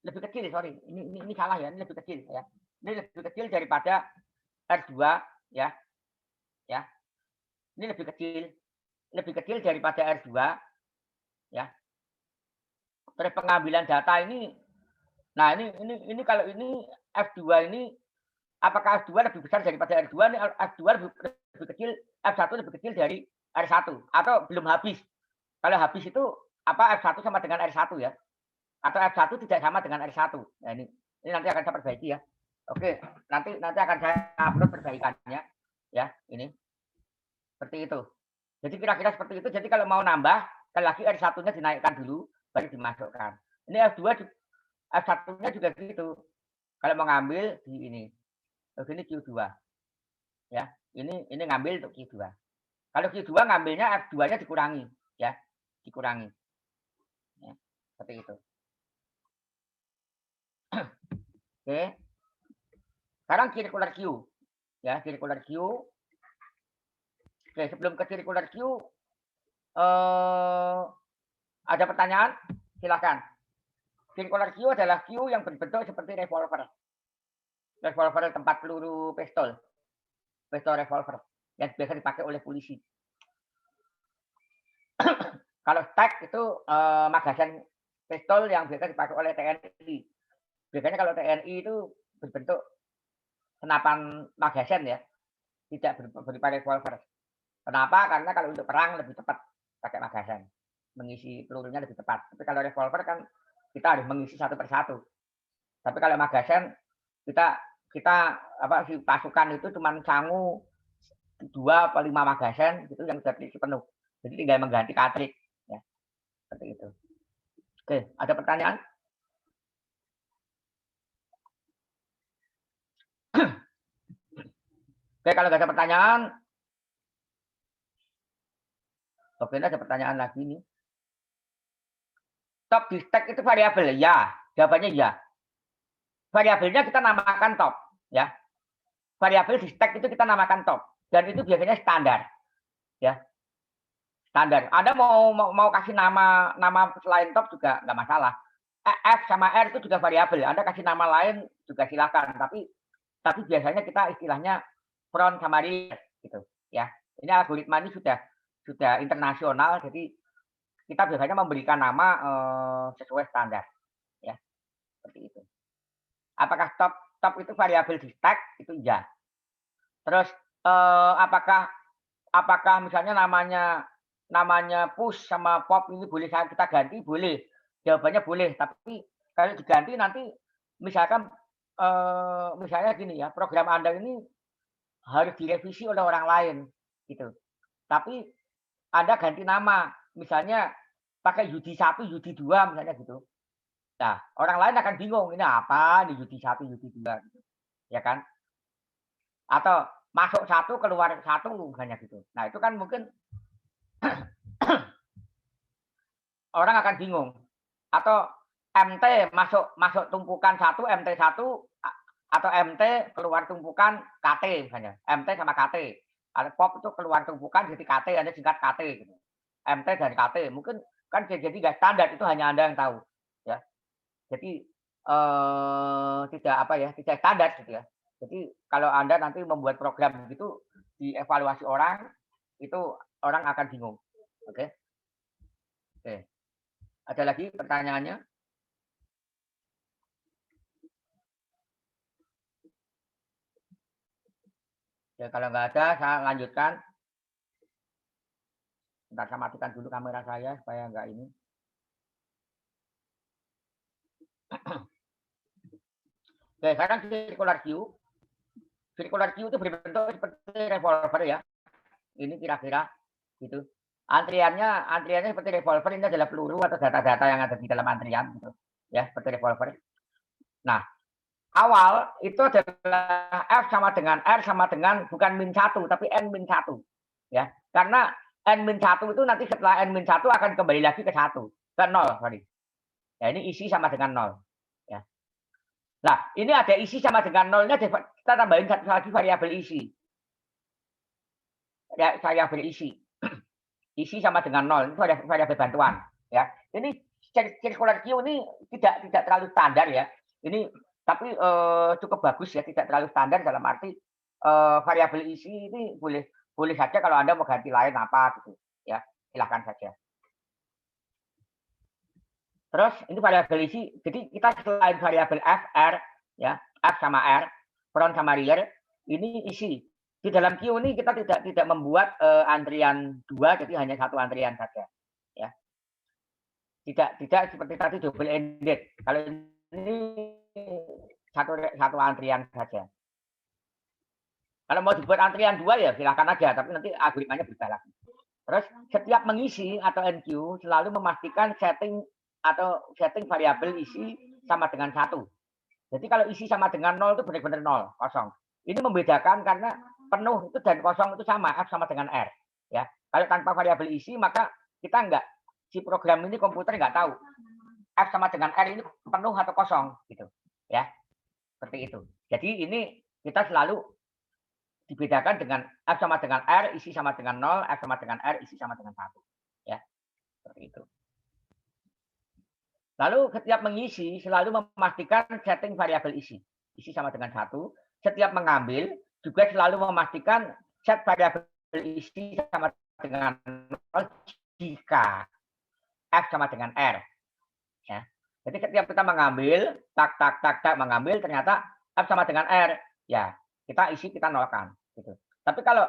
Lebih kecil, sorry. Ini salah ya, ini lebih kecil ya. Ini lebih kecil daripada R2 ya. Ya. Ini lebih kecil daripada R2 ya. Terus pengambilan data ini nah ini kalau ini F2 ini apakah F2 lebih besar daripada R2 ini F2 lebih kecil, F1 lebih kecil dari R1 atau belum habis. Kalau habis itu apa F1 sama dengan R1 ya. Atau F1 tidak sama dengan R1. Nah, ini nanti akan saya perbaiki ya. Oke, nanti akan saya upload perbaikannya ya, ini. Seperti itu. Jadi kira-kira seperti itu. Jadi kalau mau nambah, sekali lagi R1-nya dinaikkan dulu baru dimasukkan. Ini F1-nya juga gitu. Kalau mau ngambil di ini. Ini Q2. Ya, ini ngambil untuk Q2. Kalau Q2 ngambilnya F2-nya dikurangi ya, dikurangi. Ya, seperti itu. Oke. Sekarang circular queue. Ya, circular queue. Oke, sebelum ke circular queue ada pertanyaan? Silakan. Circular queue adalah queue yang berbentuk seperti revolver. Revolver tempat peluru pistol. Pistol revolver yang biasa dipakai oleh polisi. Kalau stack itu magasin pistol yang biasa dipakai oleh TNI. Biasanya kalau TNI itu berbentuk senapan magasin ya, tidak berupa revolver. Kenapa? Karena kalau untuk perang lebih cepat pakai magasin, mengisi pelurunya lebih cepat. Tapi kalau revolver kan kita harus mengisi satu persatu. Tapi kalau magasin kita si pasukan itu cuma sangu 2 atau 5 magasin gitu yang sudah terisi penuh. Jadi tinggal mengganti cartridge ya. Seperti itu. Oke, ada pertanyaan? Oke, kalau nggak ada pertanyaan, oke, ada pertanyaan lagi nih. Top di stack itu variabel ya, jawabannya ya. variabelnya kita namakan top, ya. Variabel di stack itu kita namakan top, dan itu biasanya standar, ya. Standar. Anda mau kasih nama selain top juga nggak masalah. F sama R itu juga variabel. Anda kasih nama lain juga silakan. Tapi biasanya kita istilahnya front sama rear, gitu, ya. Ini algoritma ini sudah internasional, jadi kita biasanya memberikan nama sesuai standar, ya, seperti itu. Apakah top itu variabel di stack? Itu iya. Terus apakah misalnya namanya push sama pop ini boleh kita ganti? Boleh. Jawabannya boleh. Tapi kalau diganti nanti misalkan misalnya gini ya, program Anda ini harus direvisi oleh orang lain, gitu. Tapi Anda ganti nama, misalnya pakai UD1, UD2 misalnya gitu. Nah, orang lain akan bingung, ini apa nih UD1, UD2 gitu. Ya kan? Atau masuk satu, keluar satu misalnya gitu. Nah, itu kan mungkin orang akan bingung. Atau MT masuk tumpukan satu, MT1 atau MT keluar tumpukan KT misalnya. MT sama KT. Ada pop itu keluar tumpukan jadi KT, ada singkat KT gitu. MT dan KT. Mungkin kan jadi nggak standar, itu hanya Anda yang tahu, ya. Jadi tidak standar gitu ya. Jadi kalau Anda nanti membuat program begitu dievaluasi orang, itu orang akan bingung. Oke. Oke. Ada lagi pertanyaannya? Ya, kalau nggak ada, saya lanjutkan. Bentar, saya matikan dulu kamera saya supaya nggak ini. Oke, sekarang circular queue. Circular queue itu berbentuk seperti revolver ya. Ini kira-kira gitu. Antriannya seperti revolver, ini adalah peluru atau data-data yang ada di dalam antrian gitu. Ya, seperti revolver. Nah, awal itu adalah F sama dengan R sama dengan bukan min 1 tapi N-1, ya. Karena N-1 itu nanti setelah N-1 akan kembali lagi ke 1, ke 0, sorry. Ya, ini isi sama dengan 0, ya. Nah, ini ada isi sama dengan 0-nya, kita tambahin satu lagi variabel isi. Ya, variabel isi. Isi sama dengan 0, itu ada variabel bantuan, ya. Ini circular queue ini tidak terlalu standar ya. Ini tapi cukup bagus ya, tidak terlalu standar dalam arti variabel isi ini boleh saja kalau Anda mau ganti lain apa gitu, ya. Silahkan saja. Terus ini variabel isi, jadi kita selain variabel F, R, ya, F sama R, front sama rear, ini isi. Di dalam queue ini kita tidak membuat antrian 2, jadi hanya satu antrian saja, ya. Tidak seperti tadi double ended. Kalau ini satu antrian saja. Kalau mau dibuat antrian 2 ya silakan aja, tapi nanti algoritmanya berubah lagi. Terus setiap mengisi atau NQ selalu memastikan setting variabel isi sama dengan 1. Jadi kalau isi sama dengan 0 itu benar-benar 0, kosong. Ini membedakan karena penuh itu dan kosong itu sama, F sama dengan R. Ya. Kalau tanpa variabel isi maka kita si program ini komputer nggak tahu F sama dengan R ini penuh atau kosong gitu. Ya. Seperti itu. Jadi ini kita selalu dibedakan dengan F sama dengan R, isi sama dengan 0, F sama dengan R, isi sama dengan 1. Ya. Seperti itu. Lalu setiap mengisi selalu memastikan setting variabel isi. Isi sama dengan 1. Setiap mengambil juga selalu memastikan set variabel isi sama dengan 0 jika F sama dengan R. Ya. Jadi setiap kita mengambil, mengambil ternyata F sama dengan R. Ya, kita nolkan. Gitu. Tapi kalau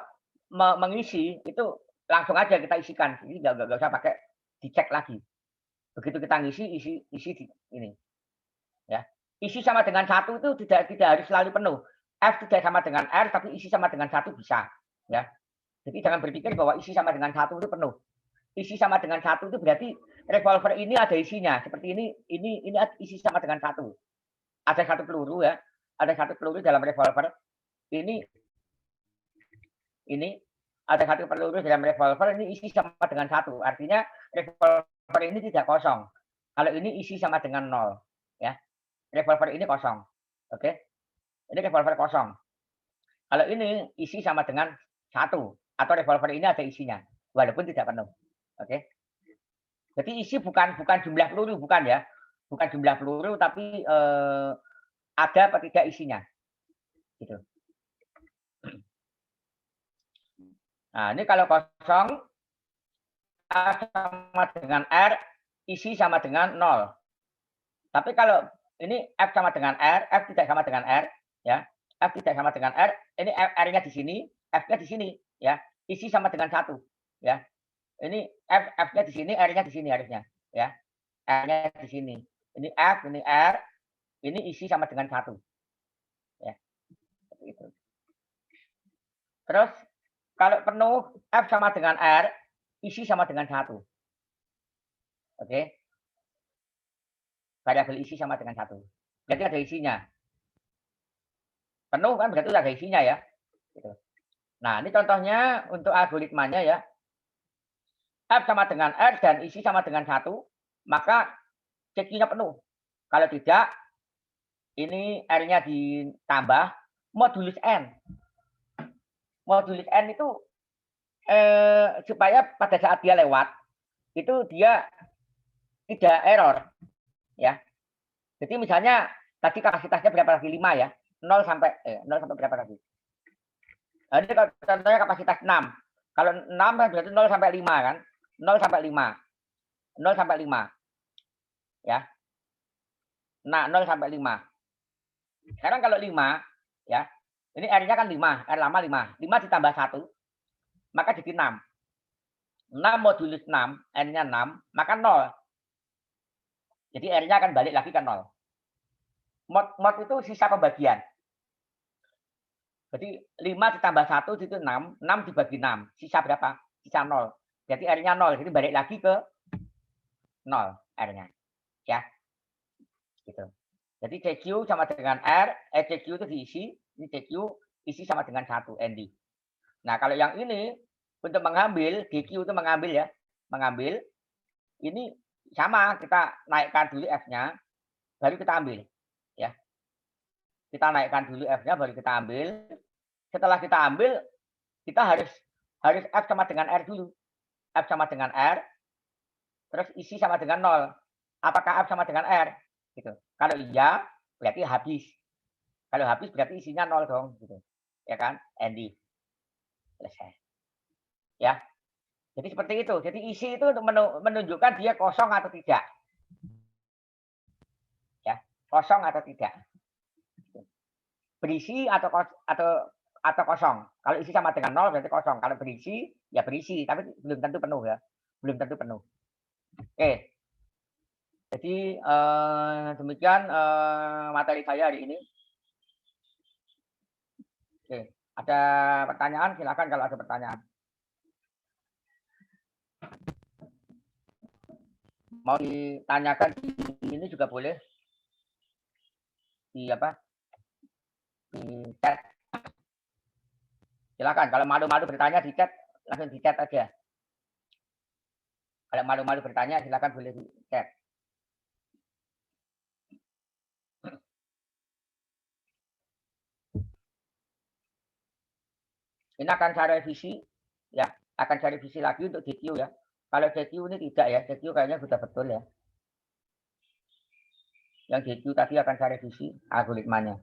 mengisi itu langsung aja kita isikan. Jadi nggak usah pakai dicek lagi. Begitu kita ngisi isi ini, ya. Isi sama dengan 1 itu tidak harus selalu penuh. F tidak sama dengan R, tapi isi sama dengan 1 bisa, ya. Jadi jangan berpikir bahwa isi sama dengan 1 itu penuh. Isi sama dengan 1 itu berarti revolver ini ada isinya. Seperti ini isi sama dengan 1. Ada satu peluru ya, ada satu peluru dalam revolver. Ini ada satu peluru dalam revolver, ini isi sama dengan 1. Artinya revolver ini tidak kosong. Kalau ini isi sama dengan 0, ya. Revolver ini kosong. Oke. Ini revolver kosong. Kalau ini isi sama dengan 1 atau revolver ini ada isinya walaupun tidak penuh. Oke. Jadi isi bukan jumlah peluru, bukan ya. Bukan jumlah peluru tapi ada apa tidak isinya. Gitu. Nah, ini kalau kosong A sama dengan R, isi sama dengan 0. Tapi kalau ini F sama dengan R, F tidak sama dengan R, ya. F tidak sama dengan R, ini R-nya di sini, F-nya di sini, ya. Isi sama dengan 1, ya. Ini F-nya di sini, R-nya di sini harusnya, ya. R-nya di sini. Ini F, ini R, ini isi sama dengan 1. Ya. Seperti itu. Terus kalau penuh F sama dengan R, isi sama dengan 1. Oke. Variabel isi sama dengan 1. Jadi ada isinya. Penuh kan berarti ada isinya ya. Gitu. Nah, ini contohnya untuk algoritmanya ya. F sama dengan R dan isi sama dengan 1, maka CQ-nya penuh. Kalau tidak, ini R-nya ditambah modulus N. Modulus N itu supaya pada saat dia lewat, itu dia tidak error. Ya. Jadi misalnya tadi kapasitasnya berapa lagi? 5 ya. 0 sampai berapa lagi? Nah, ini contohnya kapasitas 6. Kalau 6 kan berarti 0 sampai 5 kan? 0 sampai 5. 0 sampai 5. Ya. Nah, 0 sampai 5. Sekarang kalau 5 ya. Ini R-nya kan 5, R lama 5. 5 ditambah 1 maka jadi 6. 6 modulus 6, N-nya 6, maka 0. Jadi R-nya akan balik lagi ke 0. Mod itu sisa pembagian. Jadi 5 ditambah 1 itu 6, 6 dibagi 6. Sisa berapa? Sisa 0. Jadi R-nya 0, jadi balik lagi ke 0 R-nya. Ya. Gitu. Jadi CQ sama dengan R, CQ itu diisi, ini CQ isi sama dengan 1 ND. Nah, kalau yang ini untuk mengambil, DQ itu mengambil ya, mengambil, ini sama, kita naikkan dulu F-nya, baru kita ambil. Ya. Kita naikkan dulu F-nya, baru kita ambil. Setelah kita ambil, kita harus F sama dengan R dulu. F sama dengan R, terus isi sama dengan 0. Apakah F sama dengan R? Gitu. Kalau iya, berarti habis. Kalau habis berarti isinya 0 dong. Gitu. Ya kan? ND. Selesai. Ya. Jadi seperti itu. Jadi isi itu untuk menunjukkan dia kosong atau tidak. Ya, kosong atau tidak. Berisi atau kosong. Kalau isi sama dengan 0 berarti kosong. Kalau berisi, ya berisi. Tapi belum tentu penuh ya. Belum tentu penuh. Oke. Jadi demikian materi saya hari ini. Oke. Ada pertanyaan? Silakan kalau ada pertanyaan. Mau ditanyakan di ini juga boleh. Di apa? Di chat. Silakan. Kalau malu-malu bertanya di chat, langsung di chat aja. Kalau malu-malu bertanya, silakan boleh di chat. Ini akan saya revisi, ya. Akan saya revisi lagi untuk DQ ya. Kalau DQ ini tidak ya, DQ kayaknya sudah betul ya. Yang DQ tadi akan saya revisi algoritmanya.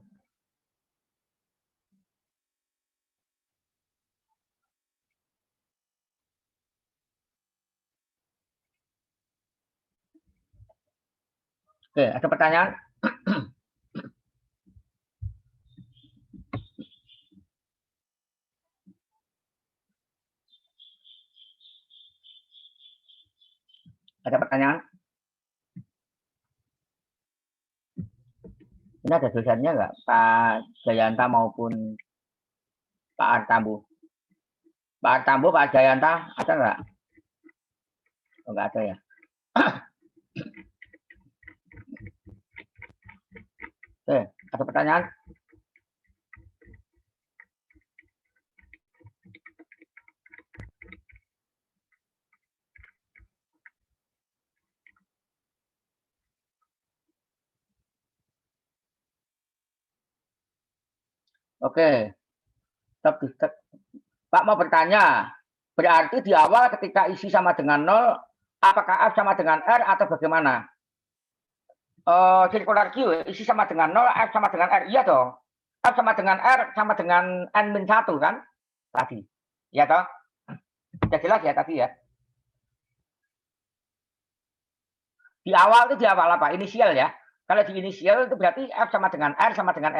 Oke, ada pertanyaan? Ada pertanyaan? Ini ada dosennya nggak? Pak Jayanta maupun Pak Artambu? Pak Artambu, Pak Jayanta, ada nggak? Oh, nggak ada ya? Oke, ada pertanyaan? Oke. Pak mau bertanya, berarti di awal ketika isi sama dengan 0, apakah F sama dengan R atau bagaimana? Circular Q, isi sama dengan 0, F sama dengan R. Iya dong. F sama dengan R sama dengan N-1 kan? Tadi. Ya toh? Sudah jelas ya tadi ya? Di awal itu di awal apa? Inisial ya. Kalau di inisial itu berarti F sama dengan R sama dengan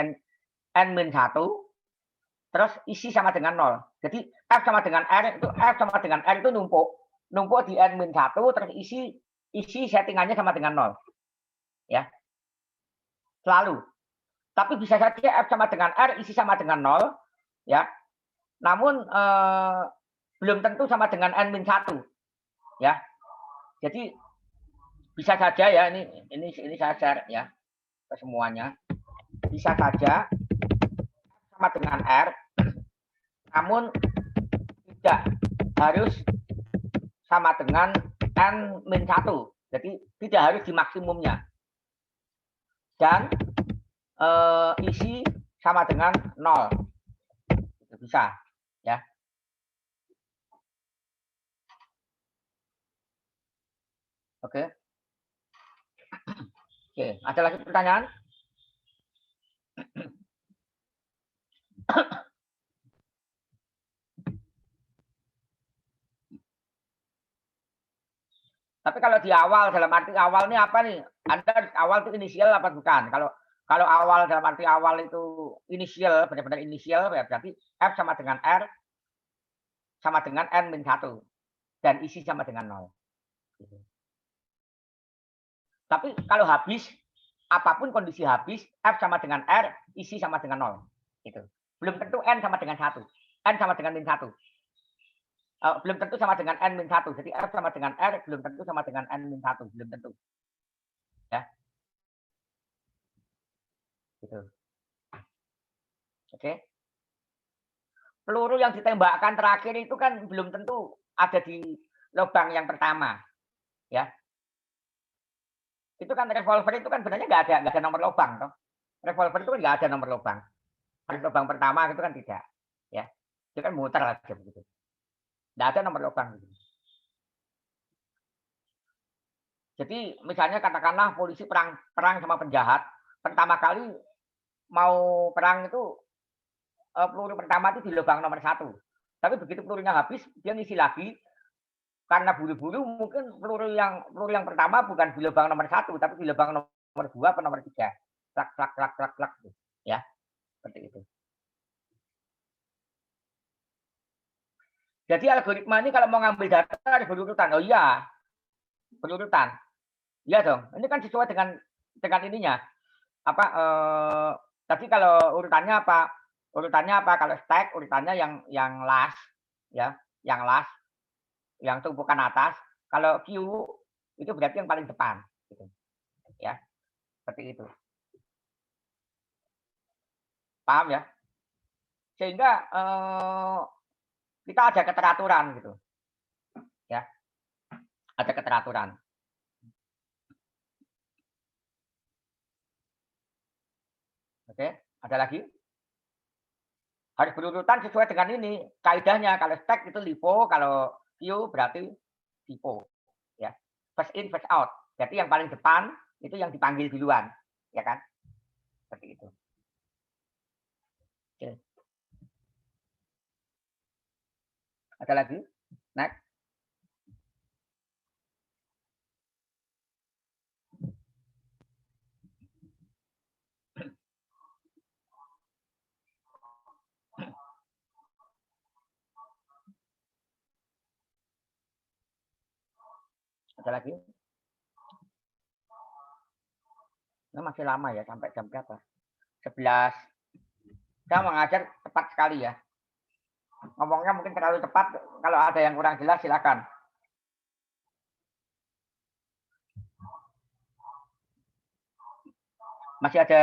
N-1. Terus isi sama dengan 0. Jadi F sama dengan R itu numpuk di N-1 terus isi settingannya sama dengan 0. Ya. Selalu. Tapi bisa saja F sama dengan R, isi sama dengan 0, ya. Namun belum tentu sama dengan N-1. Ya. Jadi bisa saja ya ini saya share ya ke semuanya. Bisa saja sama dengan R, namun tidak harus sama dengan N-1. Jadi tidak harus di maksimumnya. Dan isi sama dengan 0. Itu bisa ya. Oke. Oke, ada lagi pertanyaan? Tapi kalau di awal, dalam arti awal ini apa nih? Anda awal itu inisial apa bukan? Kalau awal dalam arti awal itu inisial, benar-benar inisial, berarti F sama dengan R sama dengan N-1. Dan isi sama dengan 0. Tapi kalau habis, apapun kondisi habis, F sama dengan R, isi sama dengan 0. Gitu. Belum tentu N sama dengan 1. N sama dengan min 1. Belum tentu sama dengan N-1. Jadi F sama dengan R belum tentu sama dengan N-1. Belum tentu. Ya. Gitu. Oke. Peluru yang ditembakkan terakhir itu kan belum tentu ada di lubang yang pertama. Ya. Itu kan revolver itu kan sebenarnya nggak ada nomor lubang. Toh. Revolver itu kan nggak ada nomor lubang. Lubang pertama itu kan tidak. Ya. Itu kan muter aja begitu. Tidak ada nomor lubang. Jadi misalnya katakanlah polisi perang sama penjahat, pertama kali mau perang itu peluru pertama itu di lubang nomor 1. Tapi begitu pelurunya habis, dia ngisi lagi. Karena buru-buru mungkin peluru yang pertama bukan di lubang nomor 1, tapi di lubang nomor 2 atau nomor 3. Klak. Ya, seperti itu. Jadi algoritma ini kalau mau ngambil data harus berurutan. Oh iya, berurutan. Iya dong. Ini kan sesuai dengan ininya. Apa tadi kalau urutannya apa? Urutannya apa? Kalau stack urutannya yang last, ya, yang last, yang tumpukan atas. Kalau Q itu berarti yang paling depan, gitu. Ya, seperti itu. Paham ya? Sehingga kita ada keteraturan gitu. Ya. Ada keteraturan. Oke, ada lagi? Harus berurutan sesuai dengan ini. Kaidahnya kalau stack itu LIFO, kalau Q berarti FIFO. Ya. First in, first out. Jadi yang paling depan itu yang dipanggil duluan, ya kan? Seperti itu. Oke. Ada lagi? Next. Ada lagi? Ini masih lama ya, sampai jam berapa? 11. Saya mengajar tepat sekali ya. Ngomongnya mungkin terlalu tepat. Kalau ada yang kurang jelas silakan. Masih ada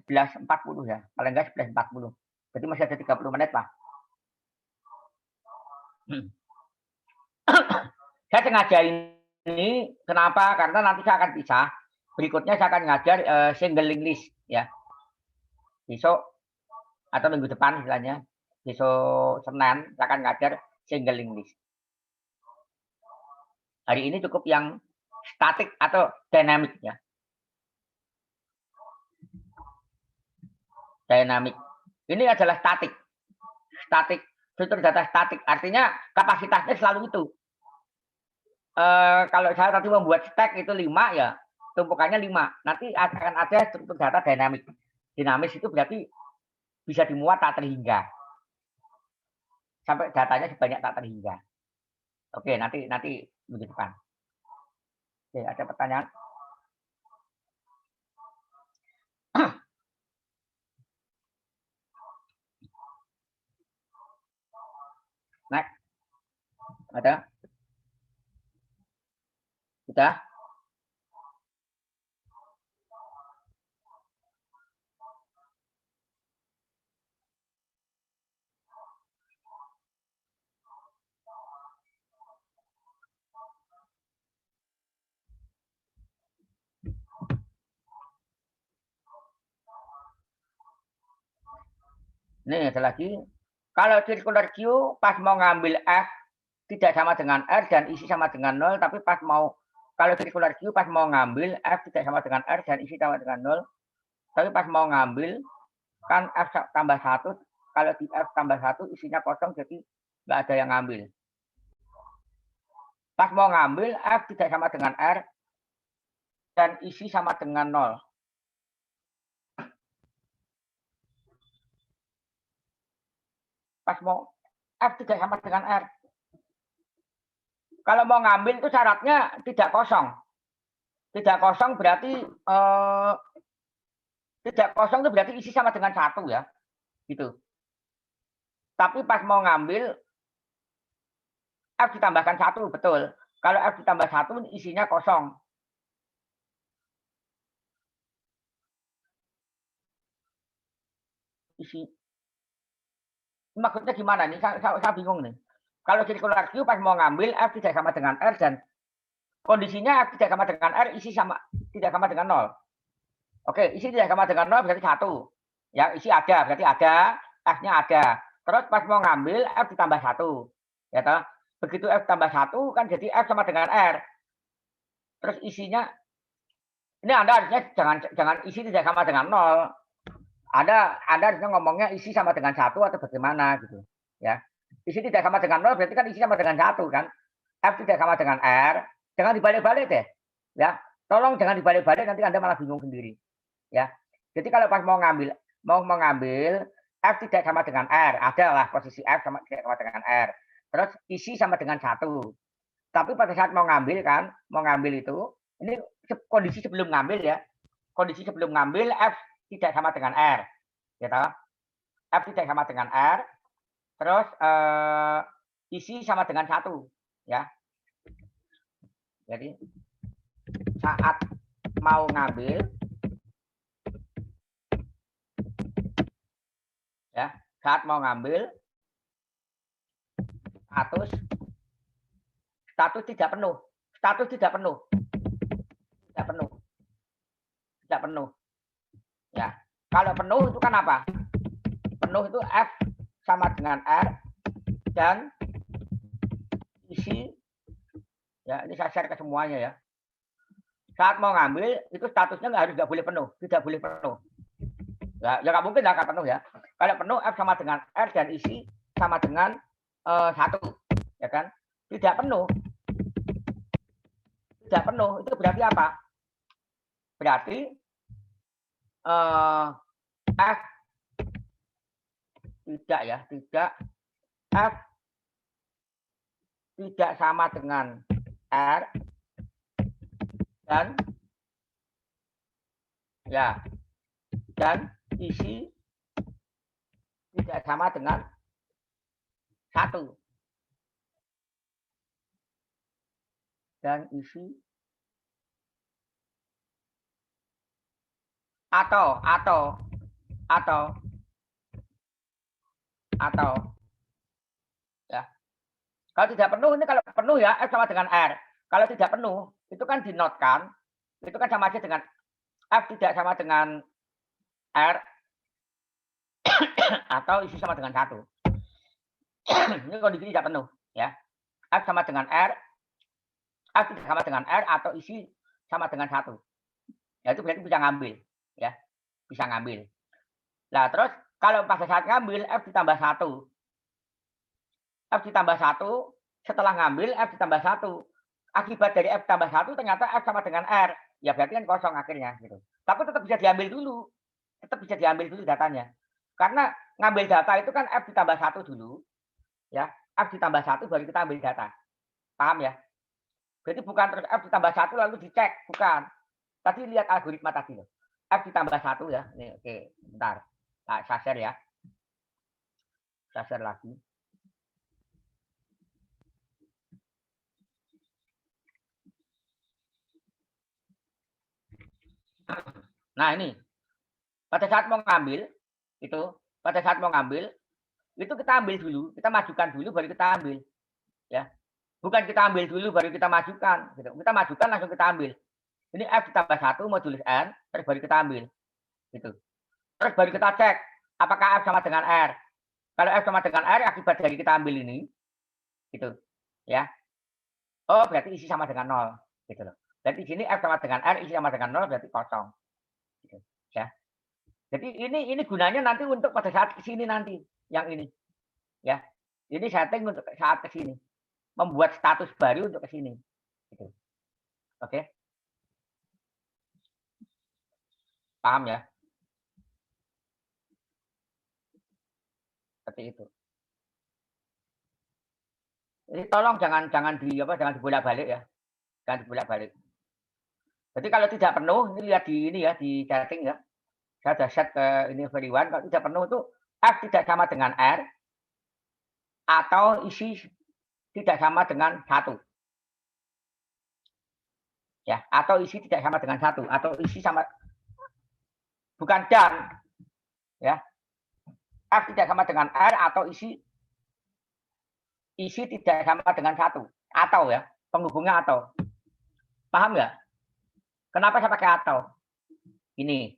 11.40 ya. Paling enggak 11.40. Jadi masih ada 30 menit lah. Saya sengaja ini kenapa? Karena nanti saya akan pisah. Berikutnya saya akan ngajar single English ya. besok atau minggu depan istilahnya, besok Senin saya akan ngajar single English. Hari ini cukup yang statik atau dynamic ya. Dynamic. Ini adalah statik. Statik, struktur data statik. Artinya kapasitasnya selalu itu. Kalau saya tadi membuat stack itu 5 ya, tumpukannya 5. Nanti akan ada struktur data dynamic. Dinamis itu berarti bisa dimuat tak terhingga. Sampai datanya sebanyak tak terhingga. Oke, nanti minggu depan. Oke, ada pertanyaan? Next. Ada? Sudah? Nih, ada lagi. Kalau circular Q pas mau ngambil F tidak sama dengan R dan isi sama dengan 0, tapi pas mau kalau circular Q pas mau ngambil F tidak sama dengan R dan isi sama dengan 0, tapi pas mau ngambil kan F tambah 1, kalau di F tambah 1 isinya kosong jadi nggak ada yang ngambil. Pas mau ngambil F tidak sama dengan R dan isi sama dengan 0. Pas mau F tidak sama dengan R. Kalau mau ngambil itu syaratnya tidak kosong. Tidak kosong berarti tidak kosong itu berarti isi sama dengan 1 ya. Gitu. Tapi pas mau ngambil F ditambahkan 1, betul. Kalau F ditambah 1 isinya kosong. Isi. Maksudnya gimana nih? Saya bingung nih. Kalau circular Q pas mau ngambil F tidak sama dengan R dan kondisinya F tidak sama dengan R, isi tidak sama dengan 0. Oke, isi tidak sama dengan 0 berarti 1. Ya, isi ada, berarti ada, F-nya ada. Terus pas mau ngambil F ditambah 1. Ya toh? Begitu F tambah 1 kan jadi F sama dengan R. Terus isinya ini Anda harusnya jangan isi tidak sama dengan 0. Anda harusnya ngomongnya isi sama dengan 1 atau bagaimana gitu. Ya. Isi tidak sama dengan 0 berarti kan isi sama dengan 1 kan. F tidak sama dengan R. Jangan dibalik-balik deh. Ya. Tolong jangan dibalik-balik nanti Anda malah bingung sendiri. Ya. Jadi kalau pas mau mengambil F tidak sama dengan R, adalah posisi F tidak sama dengan R. Terus isi sama dengan 1. Tapi pada saat mau ngambil itu, ini kondisi sebelum ngambil ya. Kondisi sebelum ngambil F tidak sama dengan R. Gitu. F tidak sama dengan R. Terus isi sama dengan 1. Ya. Jadi saat mau ngambil ya, saat mau ngambil status tidak penuh. Status tidak penuh. Tidak penuh. Tidak penuh. Ya. Kalau penuh itu kan apa? Penuh itu F sama dengan R dan isi ya, ini saya share ke semuanya ya. Saat mau ngambil itu statusnya nggak boleh penuh, tidak boleh penuh. Ya nggak mungkin lah penuh ya. Kalau penuh F sama dengan R dan isi sama dengan 1, ya kan? Tidak penuh. Tidak penuh itu berarti apa? Berarti F tidak ya, tidak F tidak sama dengan R dan ya dan isi tidak sama dengan 1 dan isi atau ya. Kalau tidak penuh ini kalau penuh ya F sama dengan R. Kalau tidak penuh itu kan dinotkan itu kan sama aja dengan F tidak sama dengan R atau isi sama dengan 1. Ini kondisi tidak penuh, ya. F sama dengan R, F tidak sama dengan R atau isi sama dengan 1. Ya itu berarti bisa ngambil, ya. Bisa ngambil. Nah, terus kalau pada saat ngambil F ditambah 1. F ditambah 1, setelah ngambil F ditambah 1. Akibat dari F tambah 1 ternyata F sama dengan R. Ya berarti kan kosong akhirnya gitu. Tapi tetap bisa diambil dulu. Tetap bisa diambil dulu datanya. Karena ngambil data itu kan F ditambah 1 dulu. Ya, F ditambah 1 baru kita ambil data. Paham ya? Berarti bukan terus F ditambah 1 lalu dicek, bukan. Tadi lihat algoritma tadi loh. F ditambah 1 ya. Ini oke, bentar. Nah, saya share ya. Saya share lagi. Nah, ini. Pada saat mau ngambil itu, itu kita ambil dulu, kita majukan dulu baru kita ambil. Ya. Bukan kita ambil dulu baru kita majukan, gitu. Kita majukan langsung kita ambil. Ini F ditambah 1 modulus N, terus baru kita ambil. Gitu. Terus baru kita cek apakah F sama dengan R. Kalau F sama dengan R akibat dari kita ambil ini, gitu. Ya. Oh, berarti isi sama dengan 0, gitu loh. Berarti di sini F sama dengan R, isi sama dengan 0 berarti kosong. Gitu. Ya. Jadi ini gunanya nanti untuk pada saat kesini nanti, yang ini. Ya. Ini setting untuk saat kesini. Membuat status baru untuk kesini. Gitu. Oke. Paham ya? Seperti itu. Jadi tolong jangan dibolak-balik ya. Jangan dibolak-balik. Jadi kalau tidak penuh, ini lihat di ini ya, di setting ya. Saya sudah set ke ini everyone. Kalau tidak penuh itu F tidak sama dengan R atau isi tidak sama dengan 1. Ya, atau isi tidak sama dengan 1 atau isi sama bukan dan ya. F tidak sama dengan R atau isi tidak sama dengan 1 atau ya, penghubungnya atau. Paham nggak? Kenapa saya pakai atau? Ini.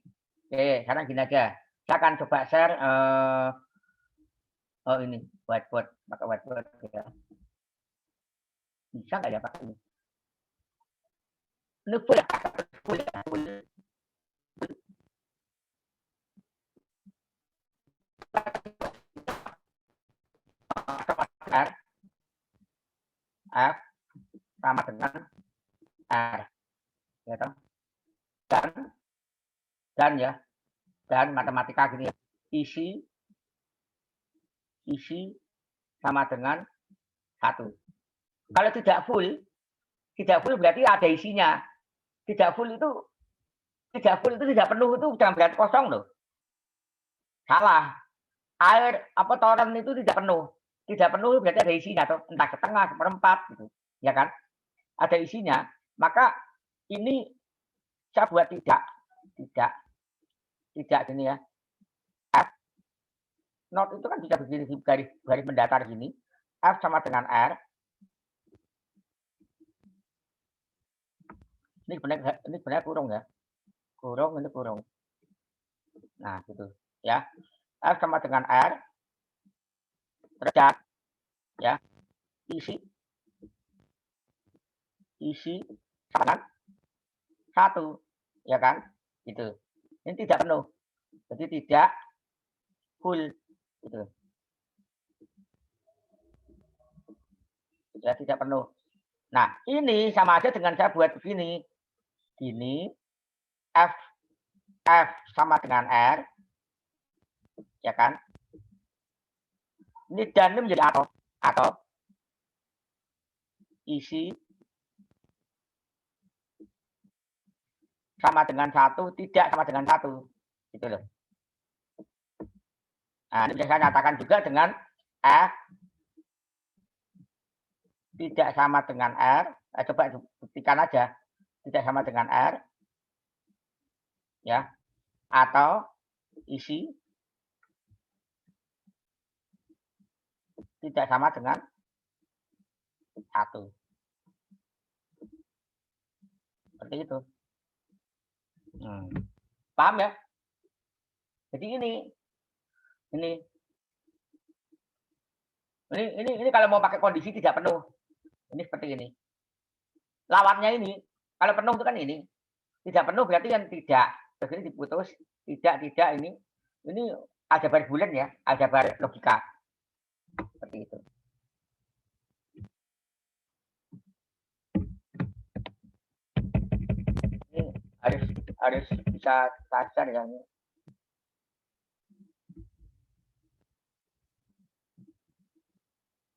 Oke, sekarang gini aja. Saya akan coba share oh ini whiteboard, pakai whiteboard ya. Bisa nggak ya pakai ini? Ini full ya, full. R, F sama dengan R, ya toh? Dan ya, dan matematika gini ya. Isi sama dengan 1. Kalau tidak full berarti ada isinya. Tidak full itu tidak penuh itu jangan berarti kosong loh. Salah. Air apa toren itu tidak penuh. Tidak penuh berarti ada isinya atau entah setengah, seperempat gitu. Ya kan? Ada isinya. Maka ini saya buat tidak gini ya. F not itu kan bisa begini garis mendatar gini. F sama dengan R. Ini sebenarnya kurung ya. Ini kurung. Nah, gitu. Ya. F sama dengan R. Terjat. Ya. Isi sama 1. Ya kan? Gitu. Ini tidak penuh. Jadi tidak full. Gitu. Ya, tidak penuh. Nah, ini sama aja dengan saya buat begini. Gini. F sama dengan R. Ya kan? Ini dan ini menjadi atau isi sama dengan 1, tidak sama dengan 1. Gitu loh. Nah, ini bisa saya nyatakan juga dengan F tidak sama dengan R. Coba buktikan aja. Tidak sama dengan R. Ya. Atau isi tidak sama dengan 1. Seperti itu. Paham ya? Jadi ini Ini. Ini kalau mau pakai kondisi tidak penuh. Ini seperti ini. Lawannya ini, kalau penuh itu kan ini. Tidak penuh berarti kan tidak. Terus ini diputus, tidak ini. Ini aljabar bulan ya, aljabar logika. Seperti itu. Ini harus bisa kasar ya.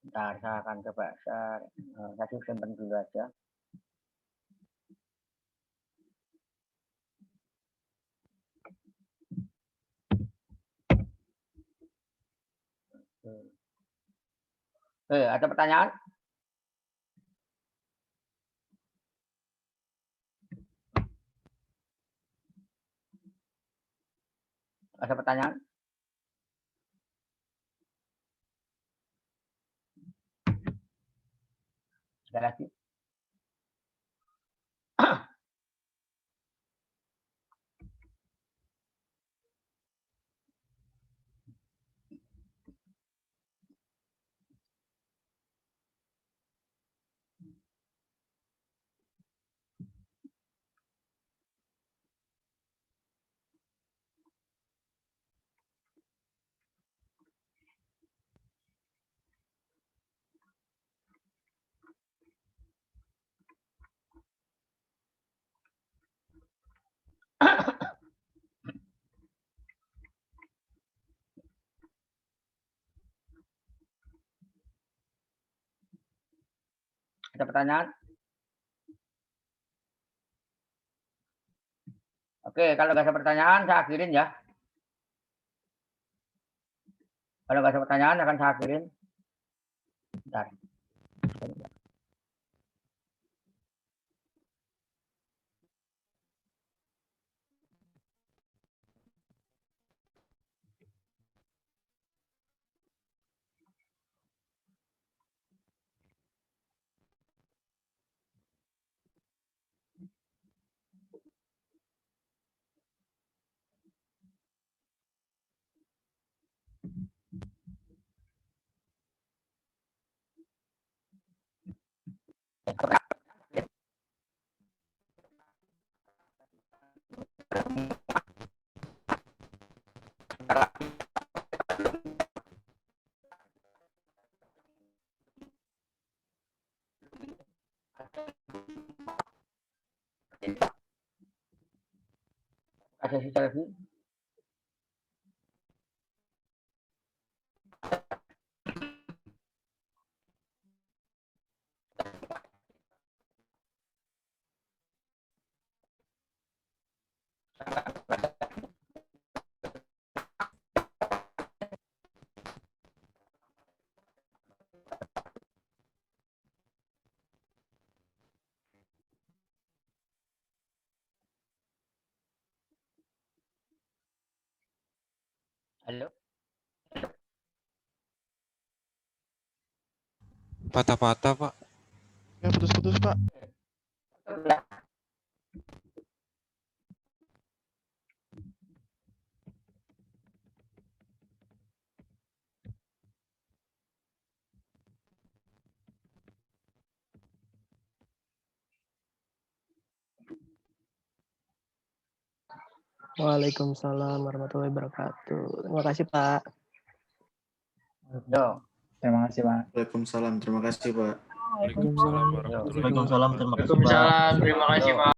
Bentar, saya akan coba saya simpan dulu aja. Ada pertanyaan? Ada pertanyaan? Ada lagi? Ada pertanyaan? Oke, kalau nggak ada pertanyaan, saya akhirin ya. Kalau nggak ada pertanyaan, akan saya akhirin. Bentar. Ada sisa lagi? Halo? Patah-patah, Pak. Ya, putus-putus, Pak. Waalaikumsalam warahmatullahi wabarakatuh. Terima kasih, Pak. Yo. Terima kasih, Pak. Waalaikumsalam. Terima kasih, Pak. Waalaikumsalam warahmatullahi wabarakatuh. Waalaikumsalam, terima kasih Pak. Waalaikumsalam, terima kasih Pak.